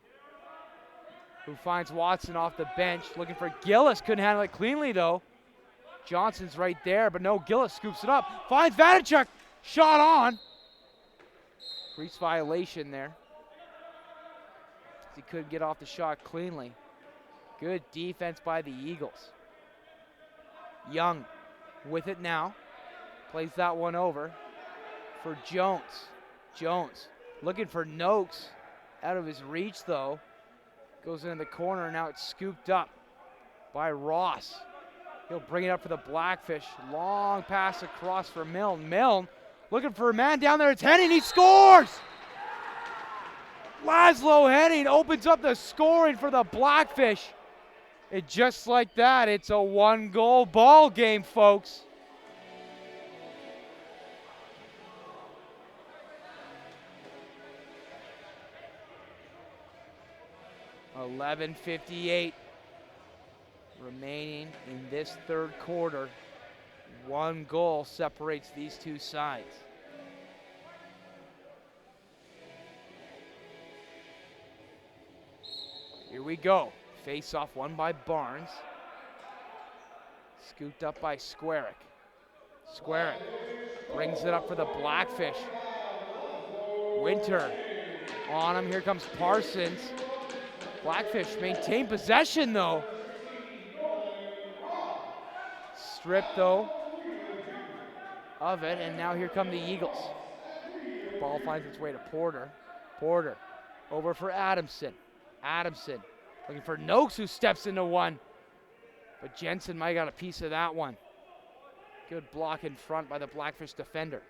Speaker 1: who finds Watson off the bench. Looking for Gillis, couldn't handle it cleanly though. Johnson's right there, but no, Gillis scoops it up. Finds Vanachuk, shot on. Crease violation there. He couldn't get off the shot cleanly. Good defense by the Eagles. Young with it now. Plays that one over for Jones. Jones looking for Noakes. Out of his reach though. Goes into the corner, and now it's scooped up by Ross. He'll bring it up for the Blackfish. Long pass across for Milne. Milne looking for a man down there. It's Henning. He scores! Laszlo Henning opens up the scoring for the Blackfish. And just like that, it's a one-goal ball game, folks. $11:58 remaining in this third quarter. One goal separates these two sides. Here we go. Face-off won by Barnes. Scooped up by Squarick. Squarick brings it up for the Blackfish. Winter on him. Here comes Parsons. Blackfish maintain possession though. Stripped though of it, and now here come the Eagles. The ball finds its way to Porter. Porter over for Adamson. Adamson Looking for Noakes, who steps into one. But Jensen might got a piece of that one. Good block in front by the Blackfish defender.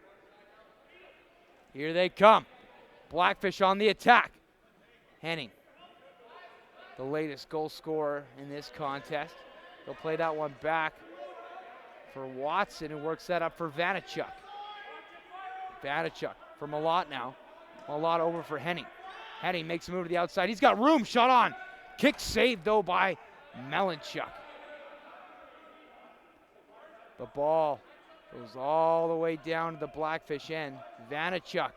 Speaker 1: Here they come. Blackfish on the attack. Henning, the latest goal scorer in this contest. They'll play that one back for Watson, who works that up for Vanachuk. Vanachuk for Malott now. Malott over for Henning. Henning makes a move to the outside. He's got room. Shot on. Kick saved, though, by Melanchuk. The ball goes all the way down to the Blackfish end. Vanachuk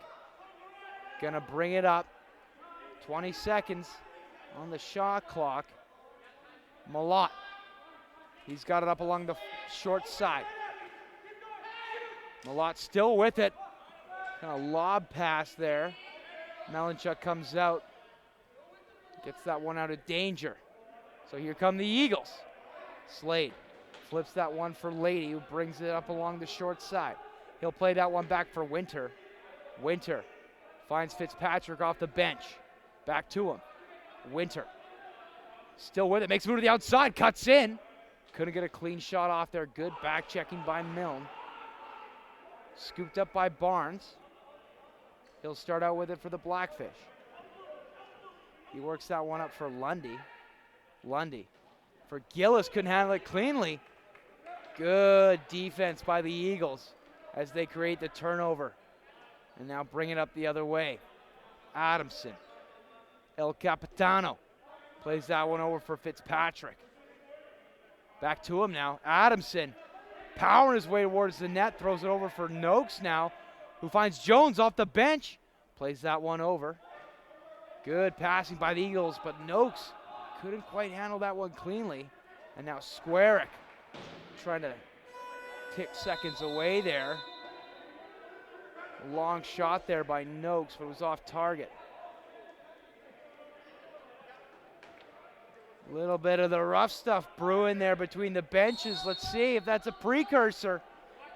Speaker 1: gonna bring it up. 20 seconds on the shot clock. Malott. He's got it up along the short side. Malott still with it. Kind of lob pass there. Melanchuk comes out. Gets that one out of danger. So here come the Eagles. Slade flips that one for Lady, who brings it up along the short side. He'll play that one back for Winter. Winter finds Fitzpatrick off the bench. Back to him. Winter still with it. Makes a move to the outside. Cuts in. Couldn't get a clean shot off there. Good back checking by Milne. Scooped up by Barnes. He'll start out with it for the Blackfish. He works that one up for Lundy. Lundy for Gillis, couldn't handle it cleanly. Good defense by the Eagles as they create the turnover. And now bring it up the other way. Adamson. El Capitano plays that one over for Fitzpatrick. Back to him now. Adamson powering his way towards the net. Throws it over for Noakes now, who finds Jones off the bench. Plays that one over. Good passing by the Eagles, but Noakes couldn't quite handle that one cleanly. And now Squarick trying to tick seconds away there. A long shot there by Noakes, but it was off target. A little bit of the rough stuff brewing there between the benches. Let's see if that's a precursor.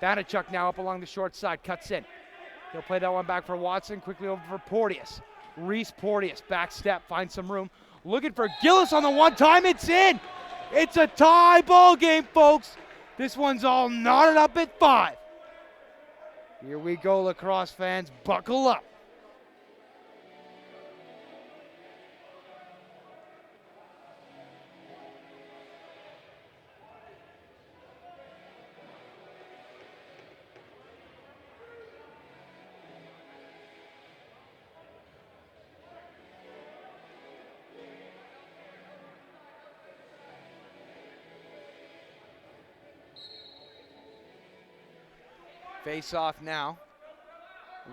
Speaker 1: Vanachuk now up along the short side, cuts in. He'll play that one back for Watson, quickly over for Porteous. Reese Porteous, back step, finds some room. Looking for Gillis on the one time, it's in! It's a tie ball game, folks. This one's all knotted up at 5. Here we go, lacrosse fans, buckle up. Face off now.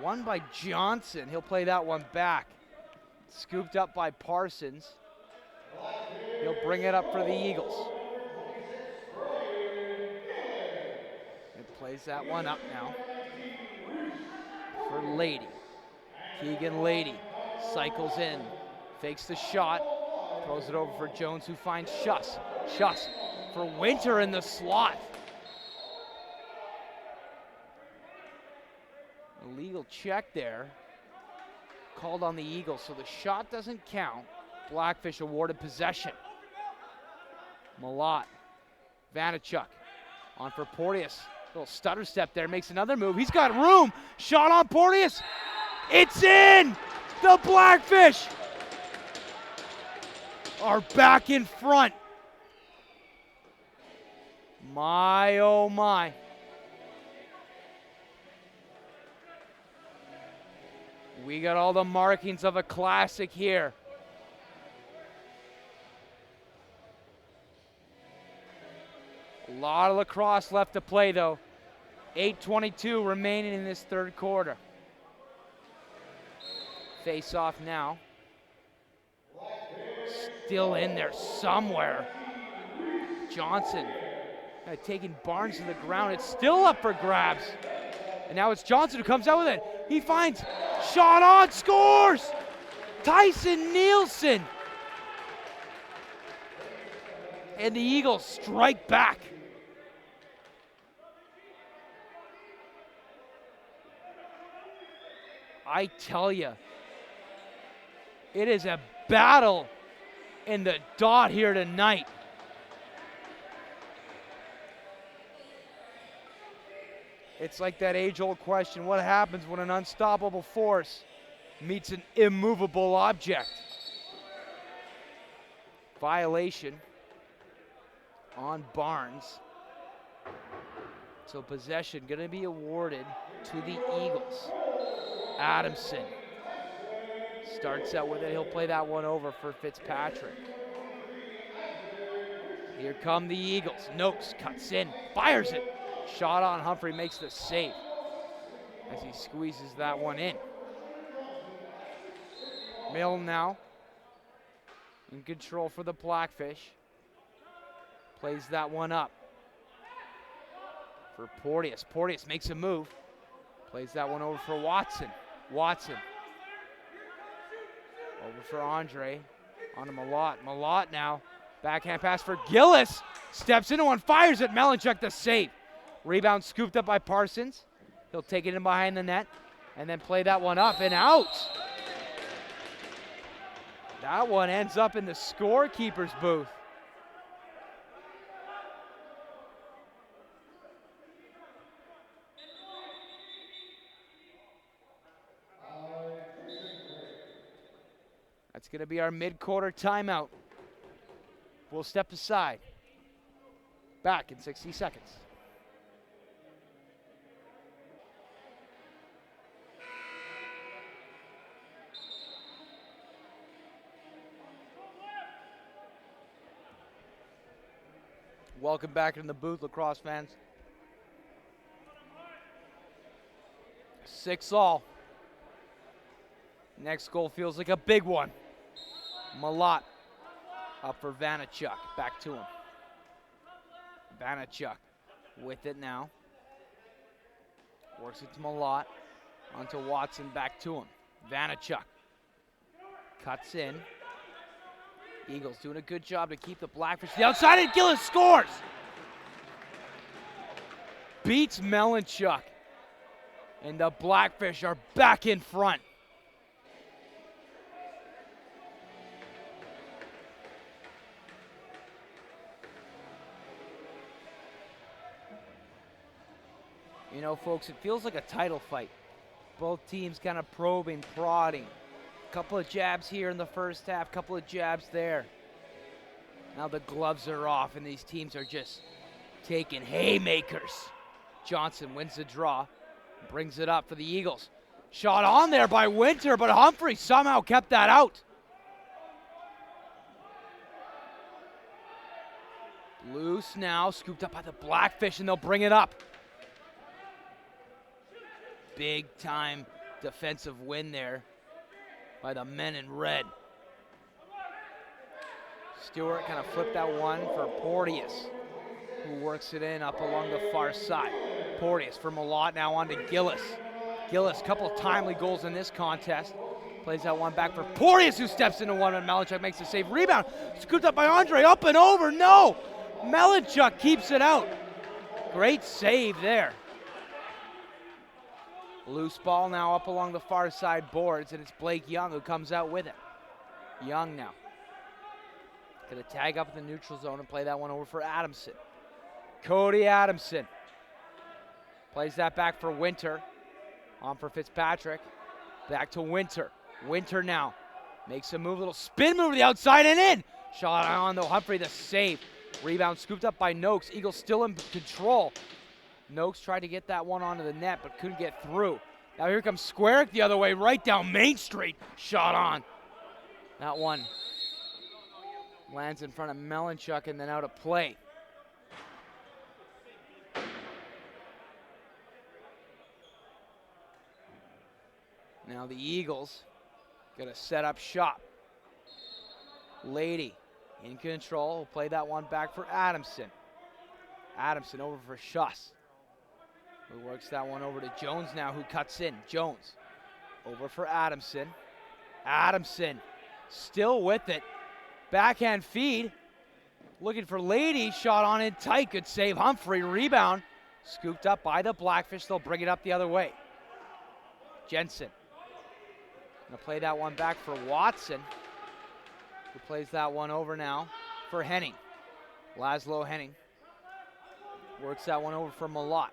Speaker 1: Won by Johnson. He'll play that one back. Scooped up by Parsons. He'll bring it up for the Eagles. It plays that one up now for Lady. Keegan Lady cycles in, fakes the shot, throws it over for Jones, who finds Schuss. Schuss for Winter in the slot. Illegal check there. Called on the Eagles, so the shot doesn't count. Blackfish awarded possession. Malott. Vanachuk on for Porteous. Little stutter step there, makes another move. He's got room. Shot on Porteous. It's in! The Blackfish are back in front. My, oh my. We got all the markings of a classic here. A lot of lacrosse left to play, though. 8:22 remaining in this third quarter. Face off now. Still in there somewhere. Johnson taking Barnes to the ground. It's still up for grabs. And now it's Johnson who comes out with it. He finds shot on, scores! Tyson Nielsen. And the Eagles strike back. I tell you, it is a battle in the dot here tonight. It's like that age-old question, what happens when an unstoppable force meets an immovable object? Violation on Barnes. So possession gonna be awarded to the Eagles. Adamson starts out with it. He'll play that one over for Fitzpatrick. Here come the Eagles. Noakes cuts in, fires it. Shot on Humphrey, makes the save as he squeezes that one in. Milne now in control for the Blackfish. Plays that one up for Porteous. Porteous makes a move. Plays that one over for Watson. Watson over for Andre. On to Malott. Malott now. Backhand pass for Gillis. Steps into one, fires it. Melanchuk the save. Rebound scooped up by Parsons. He'll take it in behind the net and then play that one up and out. That one ends up in the scorekeeper's booth. That's going to be our mid-quarter timeout. We'll step aside. Back in 60 seconds. Welcome back in the booth, lacrosse fans. 6-all. Next goal feels like a big one. Malott up for Vanachuk. Back to him. Vanachuk with it now. Works it to Malott. Onto Watson, back to him. Vanachuk cuts in. Eagles doing a good job to keep the Blackfish to the outside, and Gillis scores! Beats Melanchuk. And the Blackfish are back in front. You know, folks, it feels like a title fight. Both teams kind of probing, prodding. Couple of jabs here in the first half, couple of jabs there. Now the gloves are off and these teams are just taking haymakers. Johnson wins the draw, brings it up for the Eagles. Shot on there by Winter, but Humphrey somehow kept that out. Loose now, scooped up by the Blackfish, and they'll bring it up. Big time defensive win there by the men in red. Stewart kind of flipped that one for Porteous, who works it in up along the far side. Porteous for Malott, now on to Gillis. Gillis, couple of timely goals in this contest. Plays that one back for Porteous, who steps into one, and Melanchuk makes the save. Rebound, scooped up by Andre, up and over, no! Melanchuk keeps it out. Great save there. Loose ball now up along the far side boards, and it's Blake Young who comes out with it. Young now. Gonna tag up in the neutral zone and play that one over for Adamson. Cody Adamson. Plays that back for Winter. On for Fitzpatrick. Back to Winter. Winter now. Makes a move, little spin move to the outside and in. Shot on though, Humphrey the save. Rebound scooped up by Noakes. Eagles still in control. Noakes tried to get that one onto the net, but couldn't get through. Now here comes Squarick the other way, right down Main Street. Shot on. That one lands in front of Melanchuk and then out of play. Now the Eagles gonna set up shop. Lady in control. Will play that one back for Adamson. Adamson over for Schuss. Who works that one over to Jones now, who cuts in. Jones over for Adamson. Adamson still with it. Backhand feed. Looking for Lady. Shot on in tight. Good save. Humphrey. Rebound. Scooped up by the Blackfish. They'll bring it up the other way. Jensen. Gonna play that one back for Watson. who plays that one over now for Henning. Laszlo Henning works that one over for Malott.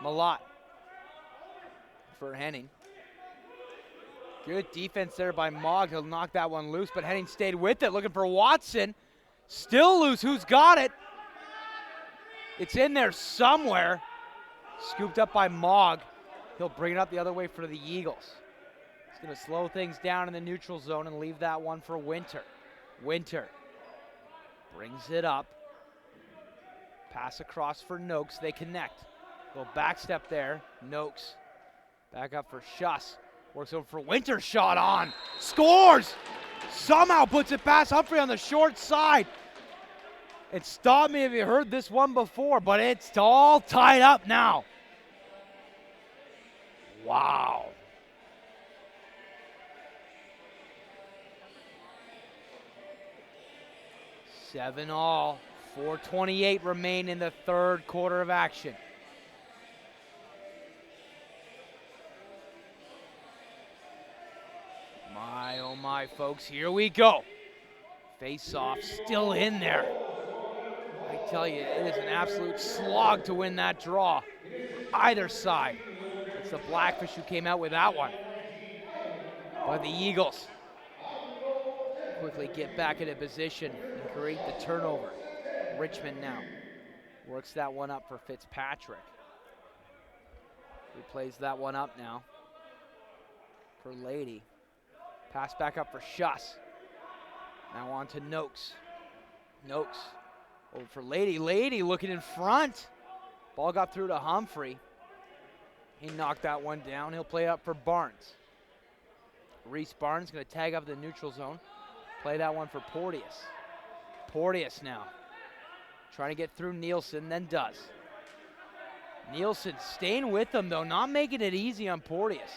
Speaker 1: Malott for Henning. Good defense there by Mogg. He'll knock that one loose, but Henning stayed with it, looking for Watson. Still loose. Who's got it? It's in there somewhere. Scooped up by Mogg. He'll bring it up the other way for the Eagles. He's going to slow things down in the neutral zone and leave that one for Winter. Winter brings it up. Pass across for Noakes. They connect. Little back step there. Noakes back up for Schuss. Works over for Winter. Shot on. Scores! Somehow puts it past Humphrey on the short side. It stopped me if you heard this one before, but it's all tied up now. Wow. Seven all. 4:28 remain in the third quarter of action. My, oh my, folks, here we go. Face-off still in there. I tell you, it is an absolute slog to win that draw. Either side. It's the Blackfish who came out with that one. But the Eagles quickly get back into position and create the turnover. Richmond now works that one up for Fitzpatrick. He plays that one up now for Lady. Pass back up for Schuss. Now on to Noakes. Noakes over for Lady. Lady looking in front. Ball got through to Humphrey. He knocked that one down. He'll play up for Barnes. Reese Barnes going to tag up the neutral zone. Play that one for Porteous. Porteous now. Trying to get through Nielsen, then does. Nielsen staying with them, though, not making it easy on Porteous.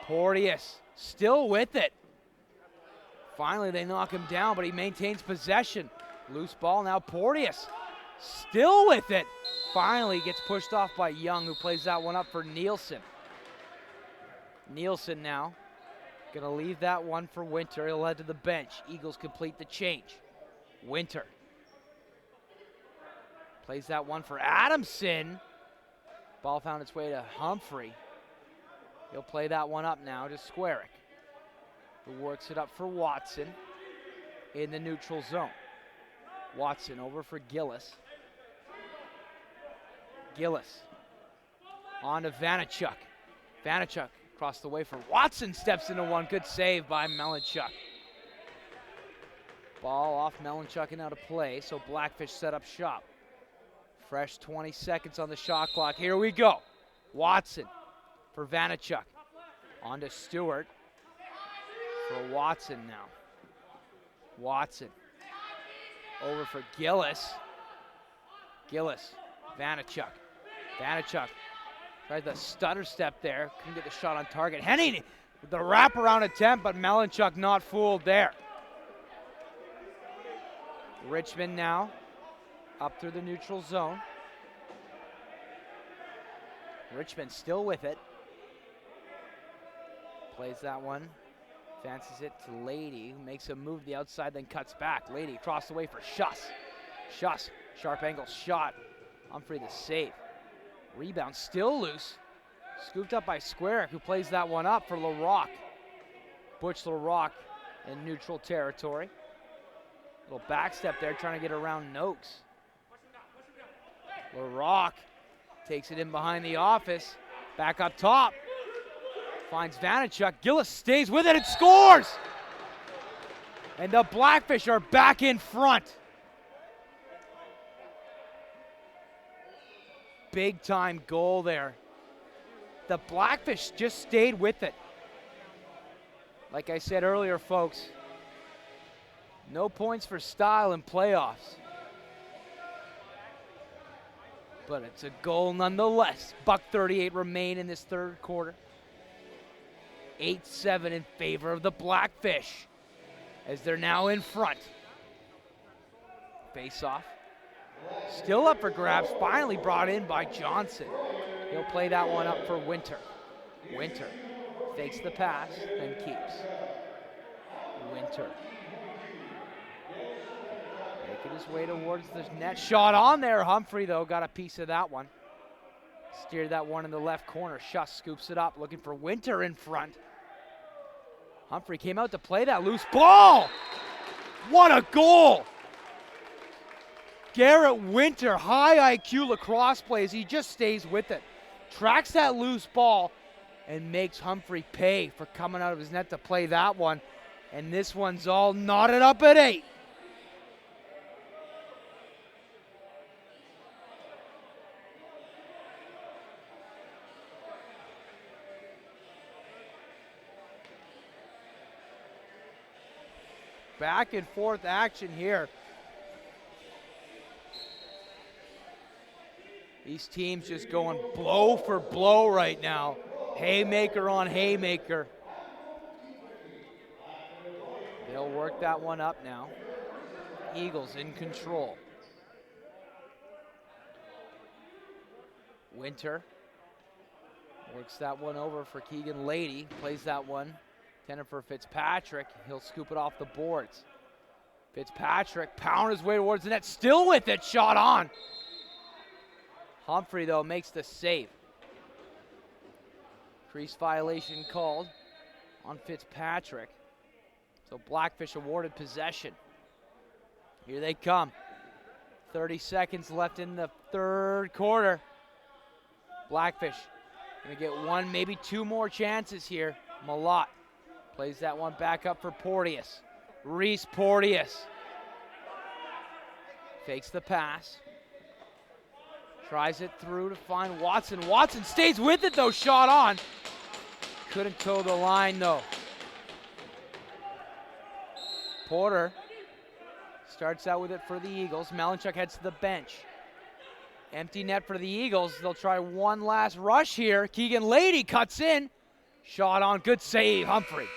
Speaker 1: Porteous still with it. Finally, they knock him down, but he maintains possession. Loose ball now, Porteous still with it. Finally gets pushed off by Young, who plays that one up for Nielsen. Nielsen now gonna leave that one for Winter. He'll head to the bench. Eagles complete the change. Winter plays that one for Adamson. Ball found its way to Humphrey. He'll play that one up now to Squarick, who works it up for Watson in the neutral zone. Watson over for Gillis. Gillis on to Vanachuk. Vanachuk across the way for Watson, steps into one. Good save by Melanchuk. Ball off Melanchuk and out of play, so Blackfish set up shop. Fresh 20 seconds on the shot clock. Here we go. Watson for Vanachuk. On to Stewart for Watson now. Watson over for Gillis. Gillis, Vanachuk. Vanachuk tried the stutter step there. Couldn't get the shot on target. Henning with the wraparound attempt, but Melanchuk not fooled there. Richmond now up through the neutral zone. Richmond still with it. Plays that one. Fancies it to Lady, who makes a move to the outside, then cuts back. Lady across the way for Schuss. Schuss, sharp angle shot. Humphrey the save. Rebound still loose. Scooped up by Squarick, who plays that one up for LaRock. Butch LaRock in neutral territory. Little back step there, trying to get around Noakes. LaRock takes it in behind the office. Back up top. Finds Vanachuk. Gillis stays with it and scores! And the Blackfish are back in front. Big time goal there. The Blackfish just stayed with it. Like I said earlier, folks, no points for style in playoffs. But it's a goal nonetheless. $1:38 remain in this third quarter. 8-7 in favor of the Blackfish as they're now in front. Face off. Still up for grabs, finally brought in by Johnson. He'll play that one up for Winter. Winter fakes the pass and keeps. Winter. Making his way towards the net. Shot on there. Humphrey, though, got a piece of that one. Steered that one in the left corner. Schuss scoops it up, looking for Winter in front. Humphrey came out to play that loose ball. What a goal! Garrett Winter, high IQ lacrosse plays. He just stays with it. Tracks that loose ball and makes Humphrey pay for coming out of his net to play that one. And this one's all knotted up at 8. Back and forth action here. These teams just going blow for blow right now. Haymaker on haymaker. They'll work that one up now. Eagles in control. Winter works that one over for Keegan Lady. Plays that one. Intended for Fitzpatrick. He'll scoop it off the boards. Fitzpatrick pounding his way towards the net. Still with it. Shot on. Humphrey, though, makes the save. Crease violation called on Fitzpatrick. So Blackfish awarded possession. Here they come. 30 seconds left in the third quarter. Blackfish gonna get one, maybe two more chances here. Malott plays that one back up for Porteous. Reese Porteous fakes the pass. Tries it through to find Watson. Watson stays with it, though. Shot on. Couldn't toe the line, though. Porter starts out with it for the Eagles. Malinchuk heads to the bench. Empty net for the Eagles. They'll try one last rush here. Keegan Lady cuts in. Shot on. Good save, Humphrey.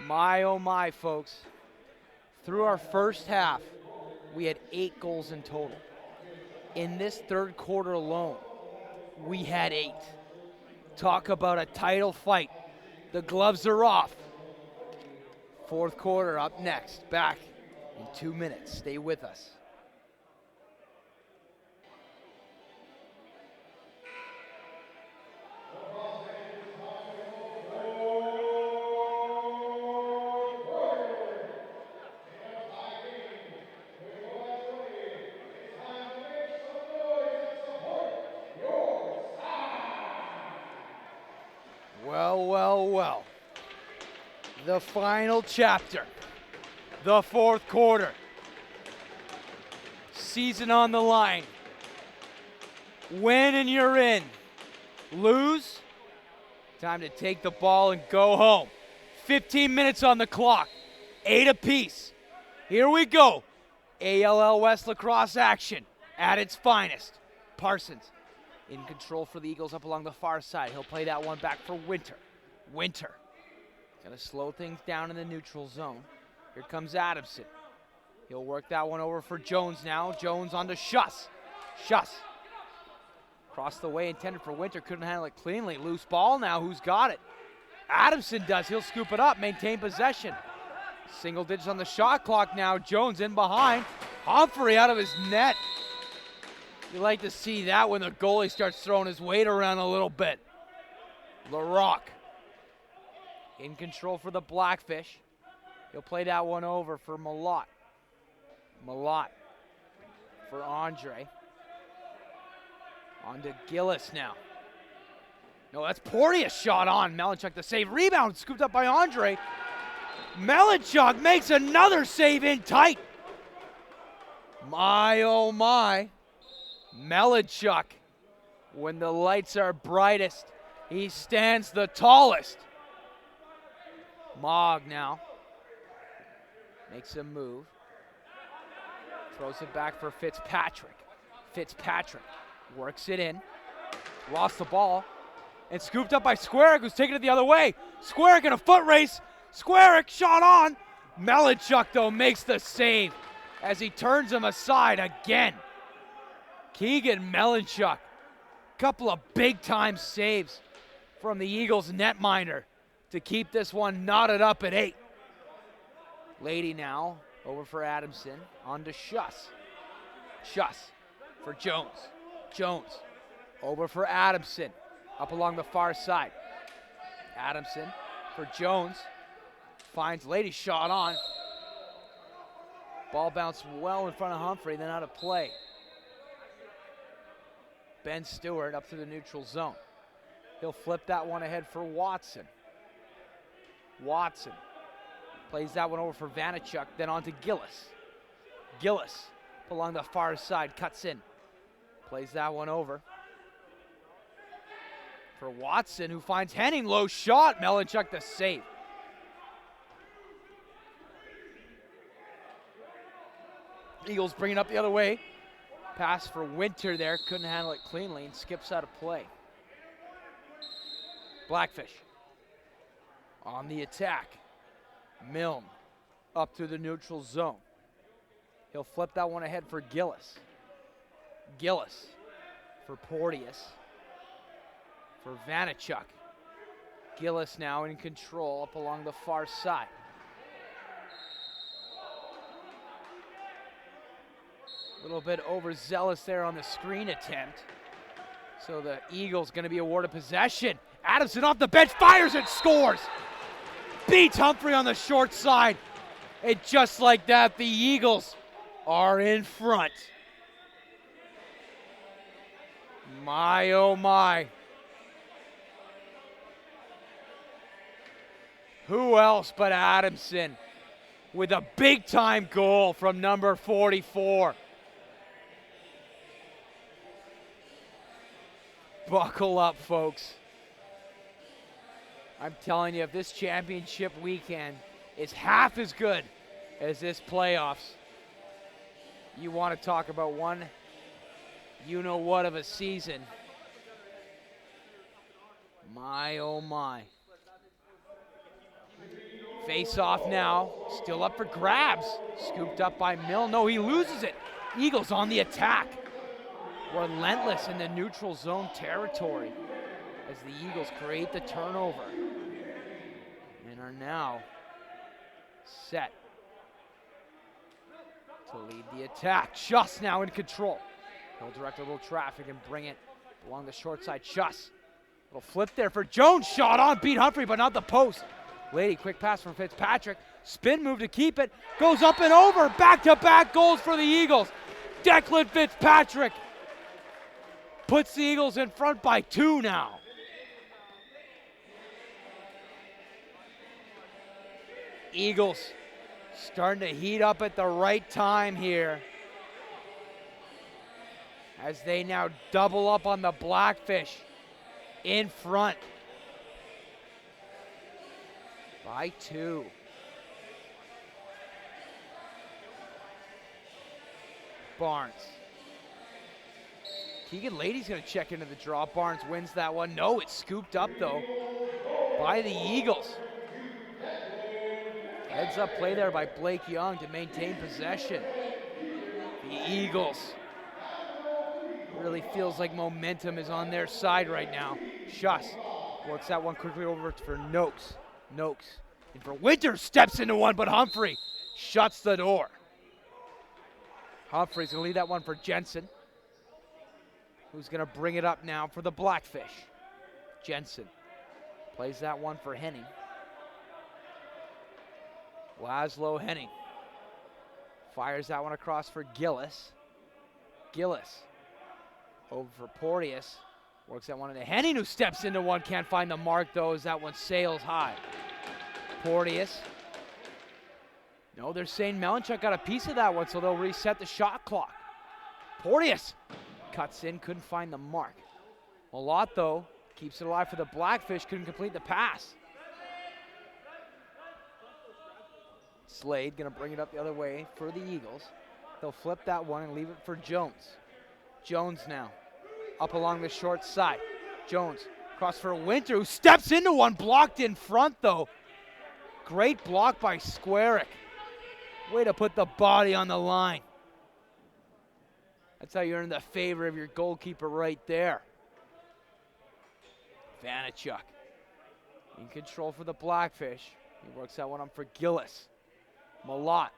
Speaker 1: My, oh my, folks. Through our first half, we had 8 goals in total. In this third quarter alone, we had 8. Talk about a title fight. The gloves are off. Fourth quarter up next. Back in 2 minutes. Stay with us. Well. The final chapter. The fourth quarter. Season on the line. Win and you're in. Lose, time to take the ball and go home. 15 minutes on the clock. 8 apiece. Here we go. ALL West lacrosse action at its finest. Parsons in control for the Eagles up along the far side. He'll play that one back for Winter. Winter gonna slow things down in the neutral zone. Here comes Adamson. He'll work that one over for Jones now. Jones on to Schuss. Schuss. Across the way, intended for Winter. Couldn't handle it cleanly. Loose ball now. Who's got it? Adamson does. He'll scoop it up. Maintain possession. Single digits on the shot clock now. Jones in behind. Humphrey out of his net. You like to see that when the goalie starts throwing his weight around a little bit. LaRock in control for the Blackfish. He'll play that one over for Malott. Malott for Andre. On to Gillis now. No, that's Porteous shot on. Malinchuk the save. Rebound scooped up by Andre. Malinchuk makes another save in tight. My, oh my. Malinchuk, when the lights are brightest, he stands the tallest. Mogg now makes a move. Throws it back for Fitzpatrick. Fitzpatrick works it in. Lost the ball. And scooped up by Squarick, who's taking it the other way. Squarick in a foot race. Squarick shot on. Malinchuk, though, makes the save as he turns him aside again. Keegan Malinchuk. Couple of big-time saves from the Eagles netminder to keep this one knotted up at 8. Lady now over for Adamson, on to Schuss. Schuss for Jones. Jones over for Adamson, up along the far side. Adamson for Jones, finds Lady, shot on. Ball bounced well in front of Humphrey, then out of play. Ben Stewart up to the neutral zone. He'll flip that one ahead for Watson. Watson plays that one over for Vanachuk, then on to Gillis. Gillis along the far side, cuts in. Plays that one over for Watson, who finds Henning, low shot. Melanchuk the save. Eagles bring it up the other way. Pass for Winter there, couldn't handle it cleanly and skips out of play. Blackfish on the attack. Milne up to the neutral zone. He'll flip that one ahead for Gillis. Gillis for Porteous. For Vanachuk. Gillis now in control up along the far side. A little bit overzealous there on the screen attempt. So the Eagles going to be awarded possession. Adamson off the bench, fires and scores. Beats Humphrey on the short side. And just like that, the Eagles are in front. My, oh my. Who else but Adamson with a big-time goal from number 44. Buckle up, folks. I'm telling you, if this championship weekend is half as good as this playoffs, you want to talk about one you-know-what of a season. My, oh my. Face off now, still up for grabs. Scooped up by Milne. No, he loses it. Eagles on the attack. Relentless in the neutral zone territory as the Eagles create the turnover and are now set to lead the attack. Schuss now in control. He'll direct a little traffic and bring it along the short side. Schuss. Little flip there for Jones. Shot on, beat Humphrey, but not the post. Lady, quick pass from Fitzpatrick. Spin move to keep it. Goes up and over. Back-to-back goals for the Eagles. Declan Fitzpatrick puts the Eagles in front by 2 now. Eagles starting to heat up at the right time here as they now double up on the Blackfish in front by 2. Barnes. Keegan Lady's going to check into the draw. Barnes wins that one. No, it's scooped up, though, by the Eagles. Heads up play there by Blake Young to maintain possession. The Eagles really feels like momentum is on their side right now. Schuss works that one quickly over for Noakes. Noakes in for Winter, steps into one, but Humphrey shuts the door. Humphrey's going to lead that one for Jensen, who's going to bring it up now for the Blackfish. Jensen plays that one for Henning. Laszlo Henning fires that one across for Gillis. Gillis over for Porteous. Works that one into Henning, who steps into one. Can't find the mark, though, as that one sails high. Porteous. No, they're saying Melanchuk got a piece of that one, so they'll reset the shot clock. Porteous cuts in, couldn't find the mark. A lot, though, keeps it alive for the Blackfish, couldn't complete the pass. Slade gonna bring it up the other way for the Eagles. They'll flip that one and leave it for Jones. Jones now, up along the short side. Jones, cross for Winter, who steps into one, blocked in front, though. Great block by Squarick. Way to put the body on the line. That's how you earn the favor of your goalkeeper right there. Vanachuk in control for the Blackfish. He works that one up for Gillis. Malott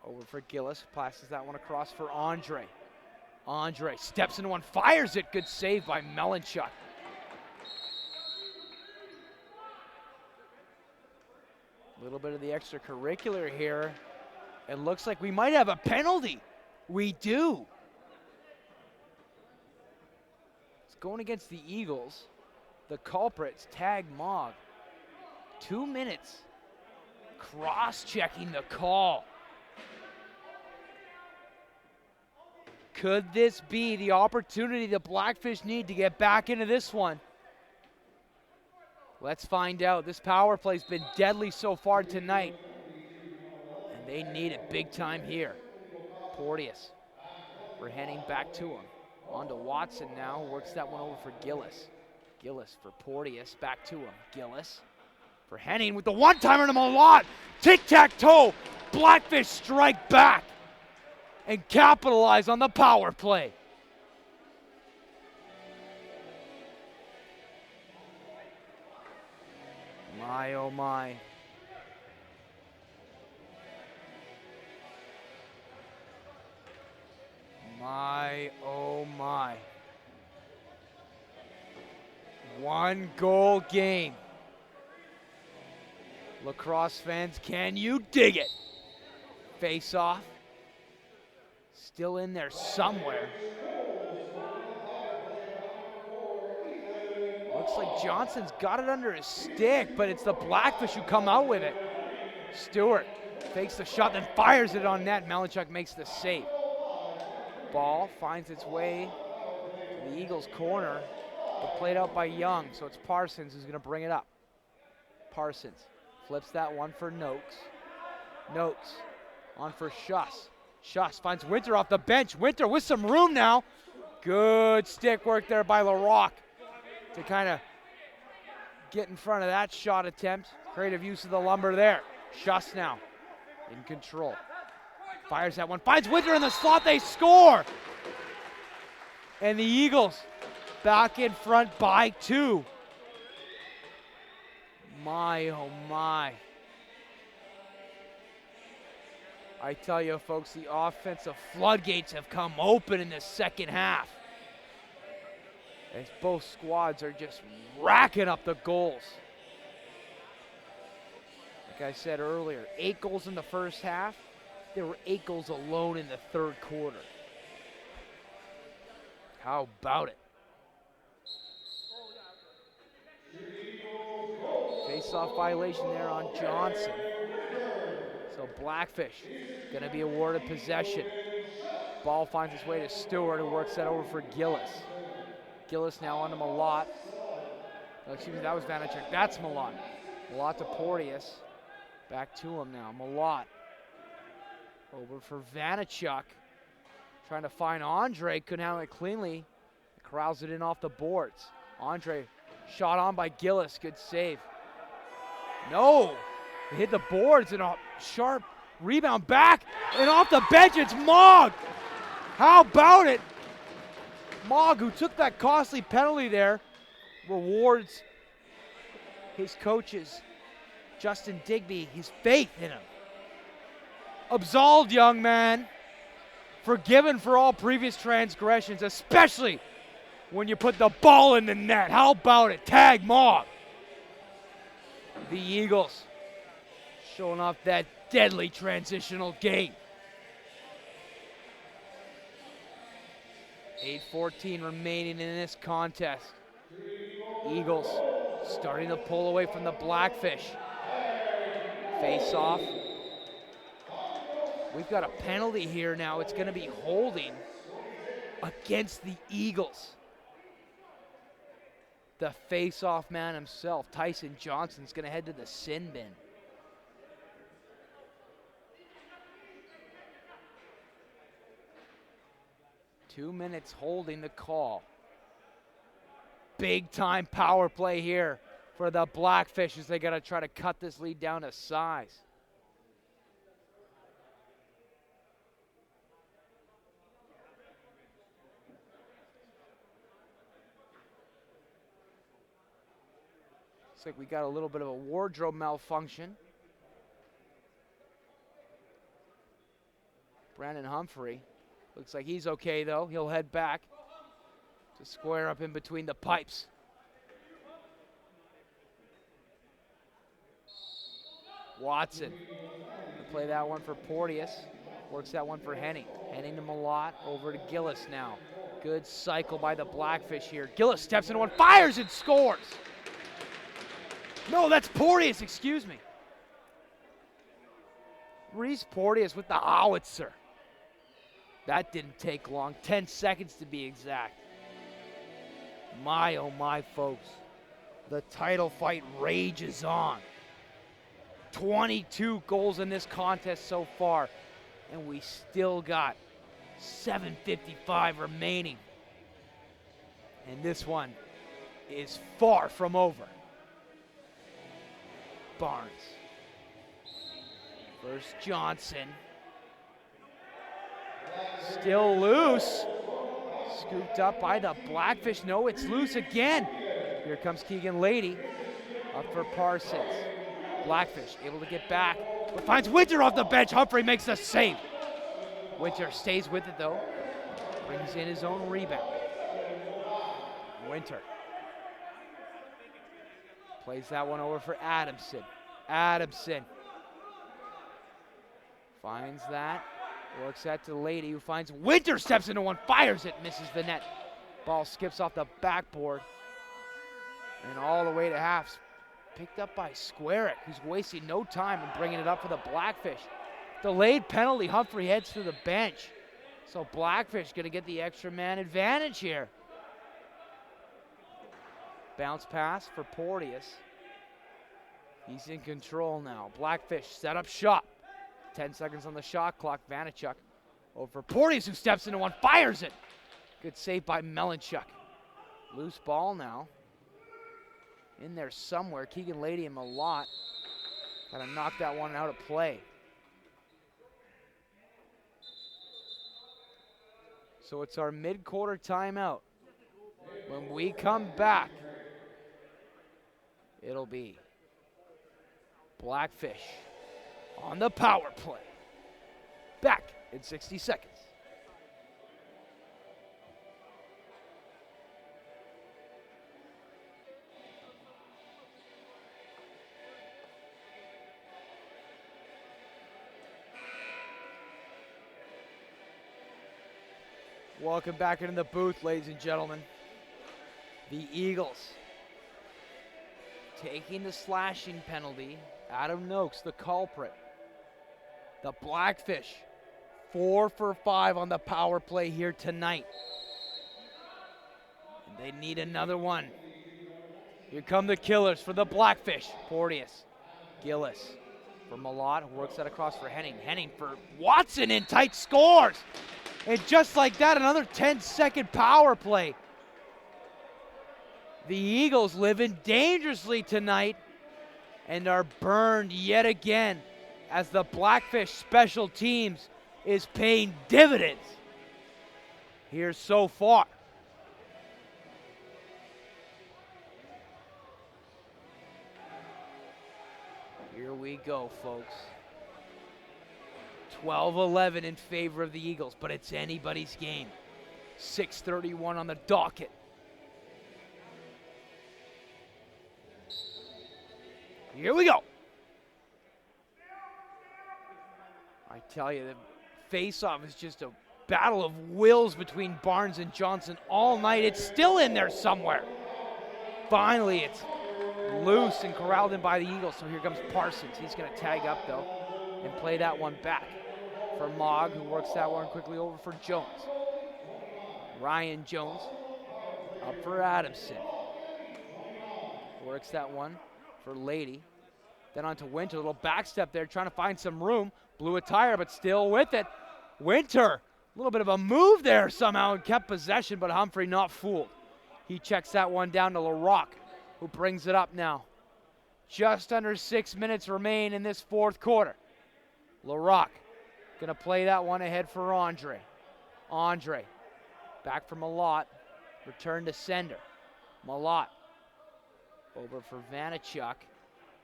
Speaker 1: over for Gillis, passes that one across for Andre. Andre steps into one, fires it. Good save by Melanchuk. A little bit of the extracurricular here. It looks like we might have a penalty. We do. It's going against the Eagles. The culprits tag Mog. 2 minutes. Cross-checking the call. Could this be the opportunity the Blackfish need to get back into this one? Let's find out. This power play's been deadly so far tonight. And they need it big time here. Porteous. We're heading back to him. On to Watson now. Works that one over for Gillis. Gillis for Porteous. Back to him. Gillis for Henning with the one-timer to Malott. Tic-tac-toe. Blackfish strike back and capitalize on the power play. My, oh my. My, oh my. 1 goal game. Lacrosse fans, can you dig it? Face off. Still in there somewhere. Looks like Johnson's got it under his stick, but it's the Blackfish who come out with it. Stewart fakes the shot, then fires it on net. Melanchuk makes the save. Ball finds its way to the Eagles' corner, but played out by Young, so it's Parsons who's going to bring it up. Parsons flips that one for Noakes. Noakes on for Schuss. Schuss finds Winter off the bench. Winter with some room now. Good stick work there by LaRock to kind of get in front of that shot attempt. Creative use of the lumber there. Schuss now in control. Fires that one, finds Winter in the slot, they score! And the Eagles back in front by 2. My, oh my. I tell you folks, the offensive floodgates have come open in the second half. As both squads are just racking up the goals. Like I said earlier, 8 goals in the first half. There were 8 goals alone in the third quarter. How about it? Face-off violation there on Johnson. So Blackfish gonna be awarded possession. Ball finds its way to Stewart, who works that over for Gillis. Gillis now on to Malott. Oh, excuse me, that was Vanacek. That's Malott. Malott to Porteous. Back to him now. Malott. Over for Vanacek. Trying to find Andre. Couldn't handle it cleanly. Corrals it in off the boards. Andre shot on by Gillis. Good save. No. It hit the boards and a sharp rebound back. And off the bench, it's Mogg. How about it? Mogg, who took that costly penalty there, rewards his coaches, Justin Digby, his faith in him. Absolved, young man. Forgiven for all previous transgressions, especially when you put the ball in the net. How about it? Tag Mogg. The Eagles showing off that deadly transitional game. 8:14 remaining in this contest. Eagles starting to pull away from the Blackfish. Face off. We've got a penalty here now. It's going to be holding against the Eagles. The face-off man himself, Tyson Johnson's going to head to the sin bin. Two minutes holding the call. Big time power play here for the Blackfish as they got to try to cut this lead down to size. Looks like we got a little bit of a wardrobe malfunction. Brandon Humphrey. Looks like he's okay, though. He'll head back to square up in between the pipes. Watson. Play that one for Porteous. Works that one for Henning. Henning to Malott, over to Gillis now. Good cycle by the Blackfish here. Gillis steps into one, fires and scores. No, that's Porteous, excuse me. Reese Porteous with the howitzer. That didn't take long, 10 seconds to be exact. My, oh my, folks. The title fight rages on. 22 goals in this contest so far, and we still got 7:55 remaining. And this one is far from over. Barnes. First Johnson. Still loose. Scooped up by the Blackfish. No, it's loose again. Here comes Keegan Lady. Up for Parsons. Blackfish able to get back, but finds Winter off the bench. Humphrey makes the save. Winter stays with it though. Brings in his own rebound. Winter plays that one over for Adamson. Adamson finds that. Works that to the Lady, who finds Winter, steps into one, fires it, misses the net. Ball skips off the backboard and all the way to half. Picked up by Squarick, who's wasting no time in bringing it up for the Blackfish. Delayed penalty, Humphrey heads to the bench. So Blackfish gonna get the extra man advantage here. Bounce pass for Porteous. He's in control now. Blackfish set up shot. 10 seconds on the shot clock. Vanachuk over for Porteous, who steps into one, fires it. Good save by Melanchuk. Loose ball now. In there somewhere, Keegan Lady and Malott gotta knock that one out of play. So it's our mid-quarter timeout. When we come back, it'll be Blackfish on the power play. Back in 60 seconds. Welcome back into the booth, ladies and gentlemen. The Eagles taking the slashing penalty. Adam Noakes, the culprit. The Blackfish, 4 for 5 on the power play here tonight. And they need another one. Here come the killers for the Blackfish. Porteous, Gillis for Malott, who works that across for Henning. Henning for Watson in tight, scores! And just like that, another 10-second power play. The Eagles living dangerously tonight and are burned yet again as the Blackfish special teams is paying dividends here so far. Here we go, folks. 12-11 in favor of the Eagles, but it's anybody's game. 6:31 on the docket. Here we go. I tell you, the face-off is just a battle of wills between Barnes and Johnson all night. It's still in there somewhere. Finally, it's loose and corralled in by the Eagles. So here comes Parsons. He's going to tag up, though, and play that one back for Mogg, who works that one quickly over for Jones. Ryan Jones up for Adamson. Works that one for Lady. Then on to Winter, a little back step there, trying to find some room. Blew a tire, but still with it. Winter, a little bit of a move there somehow and kept possession, but Humphrey not fooled. He checks that one down to LaRocque, who brings it up now. Just under 6 minutes remain in this fourth quarter. LaRocque gonna play that one ahead for Andre. Andre, back for Malott, return to sender. Malott, over for Vanachuk.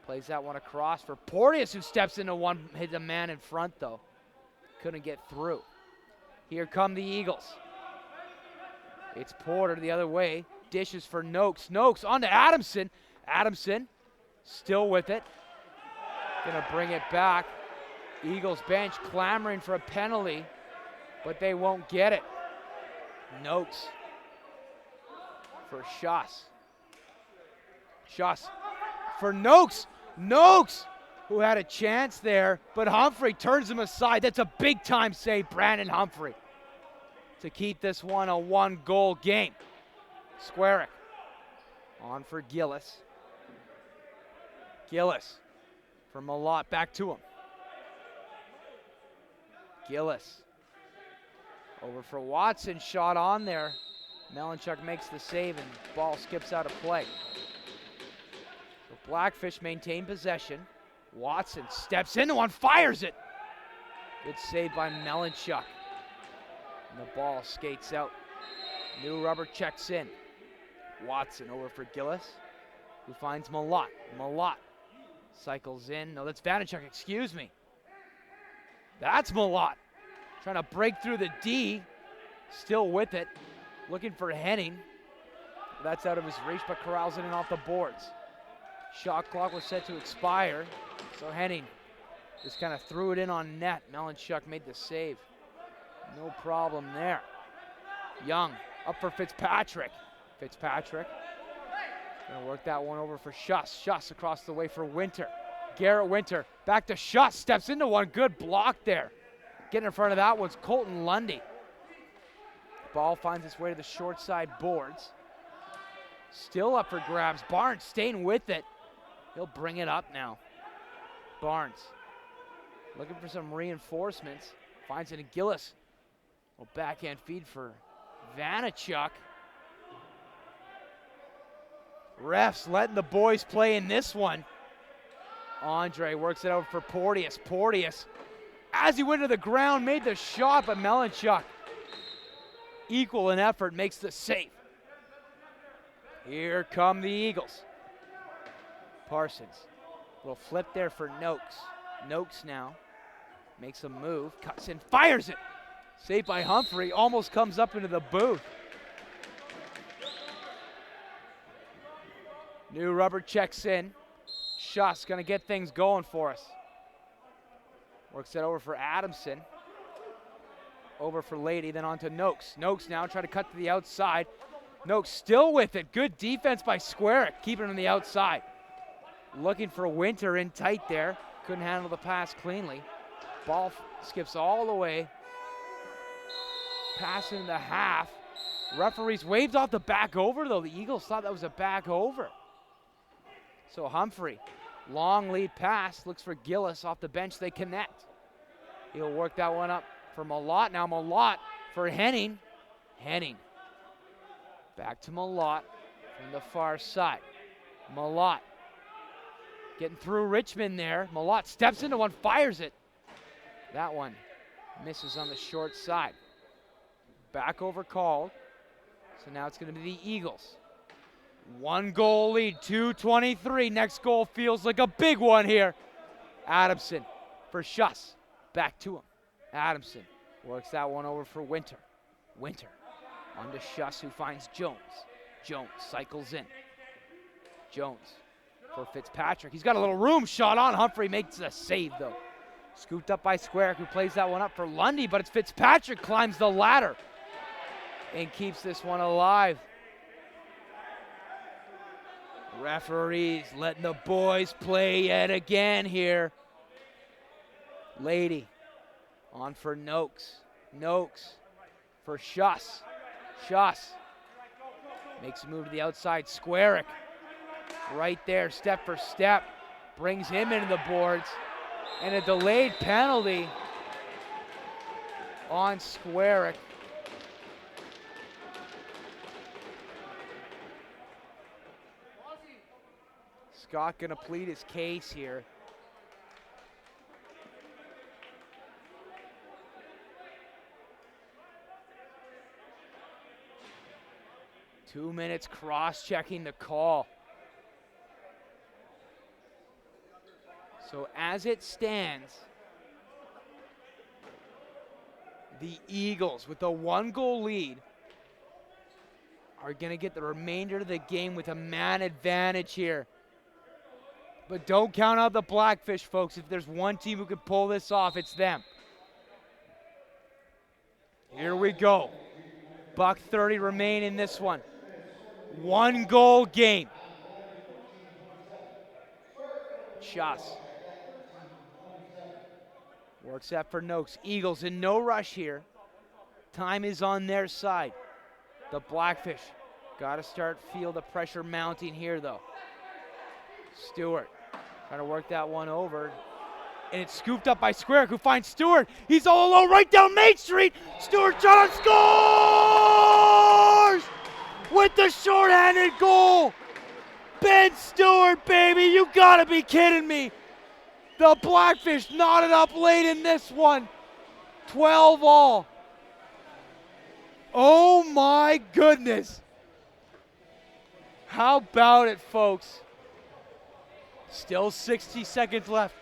Speaker 1: Plays that one across for Porteous, who steps into one, hits a man in front though. couldn't get through. Here come the Eagles. It's Porter the other way. Dishes for Noakes. Noakes on to Adamson. Adamson still with it. Gonna bring it back. Eagles bench clamoring for a penalty, but they won't get it. Noakes for Schuss. Schuss for Noakes. Noakes, who had a chance there, but Humphrey turns him aside. That's a big-time save, Brandon Humphrey, to keep this one a one-goal game. Squarick on for Gillis. Gillis for Malott, back to him. Gillis over for Watson, shot on there. Melanchuk makes the save and ball skips out of play. So Blackfish maintain possession. Watson steps into one, fires it. Good save by Melanchuk. And the ball skates out. New Rubber checks in. Watson over for Gillis, who finds Malott. Malott cycles in. No, that's Vanachuk, excuse me. That's Malott. Trying to break through the D. Still with it. Looking for Henning. That's out of his reach, but corrals it in off the boards. Shot clock was set to expire, so Henning just kind of threw it in on net. Melanchuk made the save. No problem there. Young up for Fitzpatrick. Fitzpatrick gonna work that one over for Schuss. Schuss across the way for Winter. Garrett Winter back to Schuss, steps into one. Good block there. Getting in front of that one's Colton Lundy. Ball finds its way to the short side boards. Still up for grabs. Barnes staying with it. He'll bring it up now. Barnes looking for some reinforcements. Finds it in Gillis. A backhand feed for Vanachuk. Refs letting the boys play in this one. Andre works it out for Porteous. Porteous, as he went to the ground, made the shot, but Melanchuk, equal in effort, makes the save. Here come the Eagles. Parsons, little flip there for Noakes. Noakes now makes a move, cuts in, fires it. Saved by Humphrey, almost comes up into the booth. New Rubber checks in. Schuss gonna get things going for us. Works it over for Adamson. Over for Lady, then on to Noakes. Noakes now trying to cut to the outside. Noakes still with it. Good defense by Squarick, keeping him on the outside. Looking for Winter in tight there. Couldn't handle the pass cleanly. Ball skips all the way. Pass in the half. Referees waved off the back over though. The Eagles thought that was a back over. So Humphrey, long lead pass, looks for Gillis off the bench, they connect. He'll work that one up for Malott. Now Malott for Henning. Henning, back to Malott from the far side. Malott getting through Richmond there. Malott steps into one, fires it. That one misses on the short side. Back over called. So now it's going to be the Eagles. 1 goal lead, 2:23. Next goal feels like a big one here. Adamson for Schuss. Back to him. Adamson works that one over for Winter. Winter on to Schuss, who finds Jones. Jones cycles in. Jones for Fitzpatrick. He's got a little room, shot on. Humphrey makes a save though. Scooped up by Squarick, who plays that one up for Lundy, but it's Fitzpatrick climbs the ladder and keeps this one alive. Referees letting the boys play yet again here. Lady on for Noakes. Noakes for Schuss. Schuss makes a move to the outside. Squarick right there, step for step. Brings him into the boards. And a delayed penalty on Squarick. Scott gonna plead his case here. Two minutes cross-checking the call. So as it stands, The Eagles, with a 1-goal lead, are going to get the remainder of the game with a man advantage here. But don't count out the Blackfish, folks. If there's one team who can pull this off, it's them. Here we go. $1:30 remain in this one. 1-goal game. Shots. Works that for Noakes. Eagles in no rush here. Time is on their side. The Blackfish got to start feel the pressure mounting here, though. Stewart trying to work that one over. And it's scooped up by Square, who finds Stewart. He's all alone right down Main Street. Stewart shot and scores! With the shorthanded goal. Ben Stewart, baby, you gotta be kidding me. The Blackfish knotted up late in this one. 12 all. Oh my goodness. How about it, folks? Still 60 seconds left.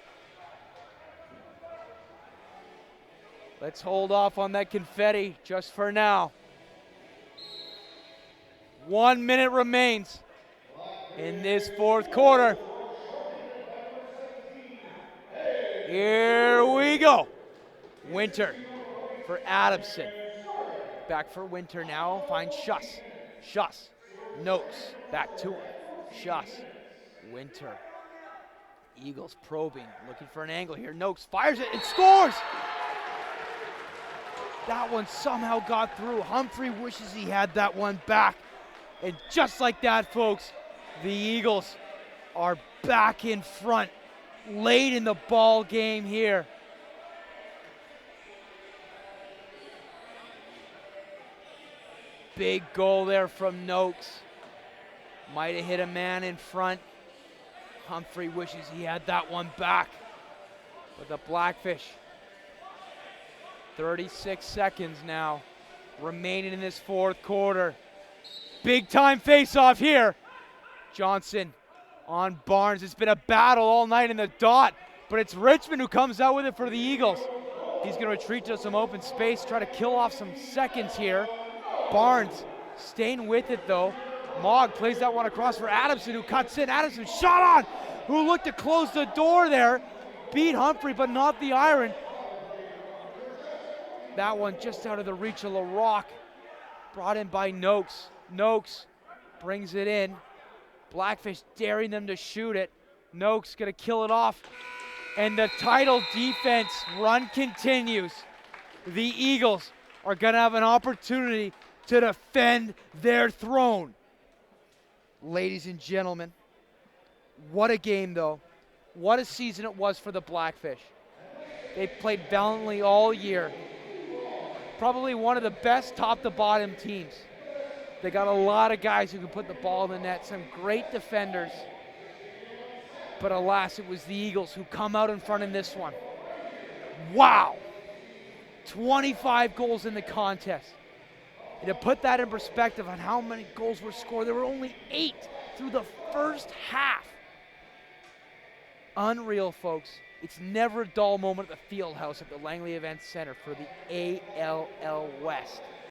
Speaker 1: Let's hold off on that confetti just for now. 1 minute remains in this fourth quarter. Here we go. Winter for Adamson. Back for Winter now. Finds Schuss. Schuss. Noakes. Back to him. Schuss. Winter. Eagles probing. Looking for an angle here. Noakes fires it and scores! That one somehow got through. Humphrey wishes he had that one back. And just like that, folks, the Eagles are back in front late in the ball game here. Big goal there from Noakes. Might have hit a man in front. Humphrey wishes he had that one back. But the Blackfish, 36 seconds now remaining in this fourth quarter. Big time face-off here. Johnson on Barnes. It's been a battle all night in the dot, but it's Richmond who comes out with it for the Eagles. He's going to retreat to some open space, try to kill off some seconds here. Barnes staying with it though. Mogg plays that one across for Adamson, who cuts in. Adamson shot on, who looked to close the door there. Beat Humphrey, but not the iron. That one just out of the reach of LaRock. Brought in by Noakes. Noakes brings it in. Blackfish daring them to shoot it. Noakes gonna kill it off. And the title defense run continues. The Eagles are gonna have an opportunity to defend their throne. Ladies and gentlemen, what a game though. What a season it was for the Blackfish. They played valiantly all year. Probably one of the best top to bottom teams. They got a lot of guys who can put the ball in the net, some great defenders. But alas, it was the Eagles who come out in front in this one. Wow! 25 goals in the contest. And to put that in perspective on how many goals were scored, there were only 8 through the first half. Unreal, folks. It's never a dull moment at the Fieldhouse at the Langley Events Center for the ALL West.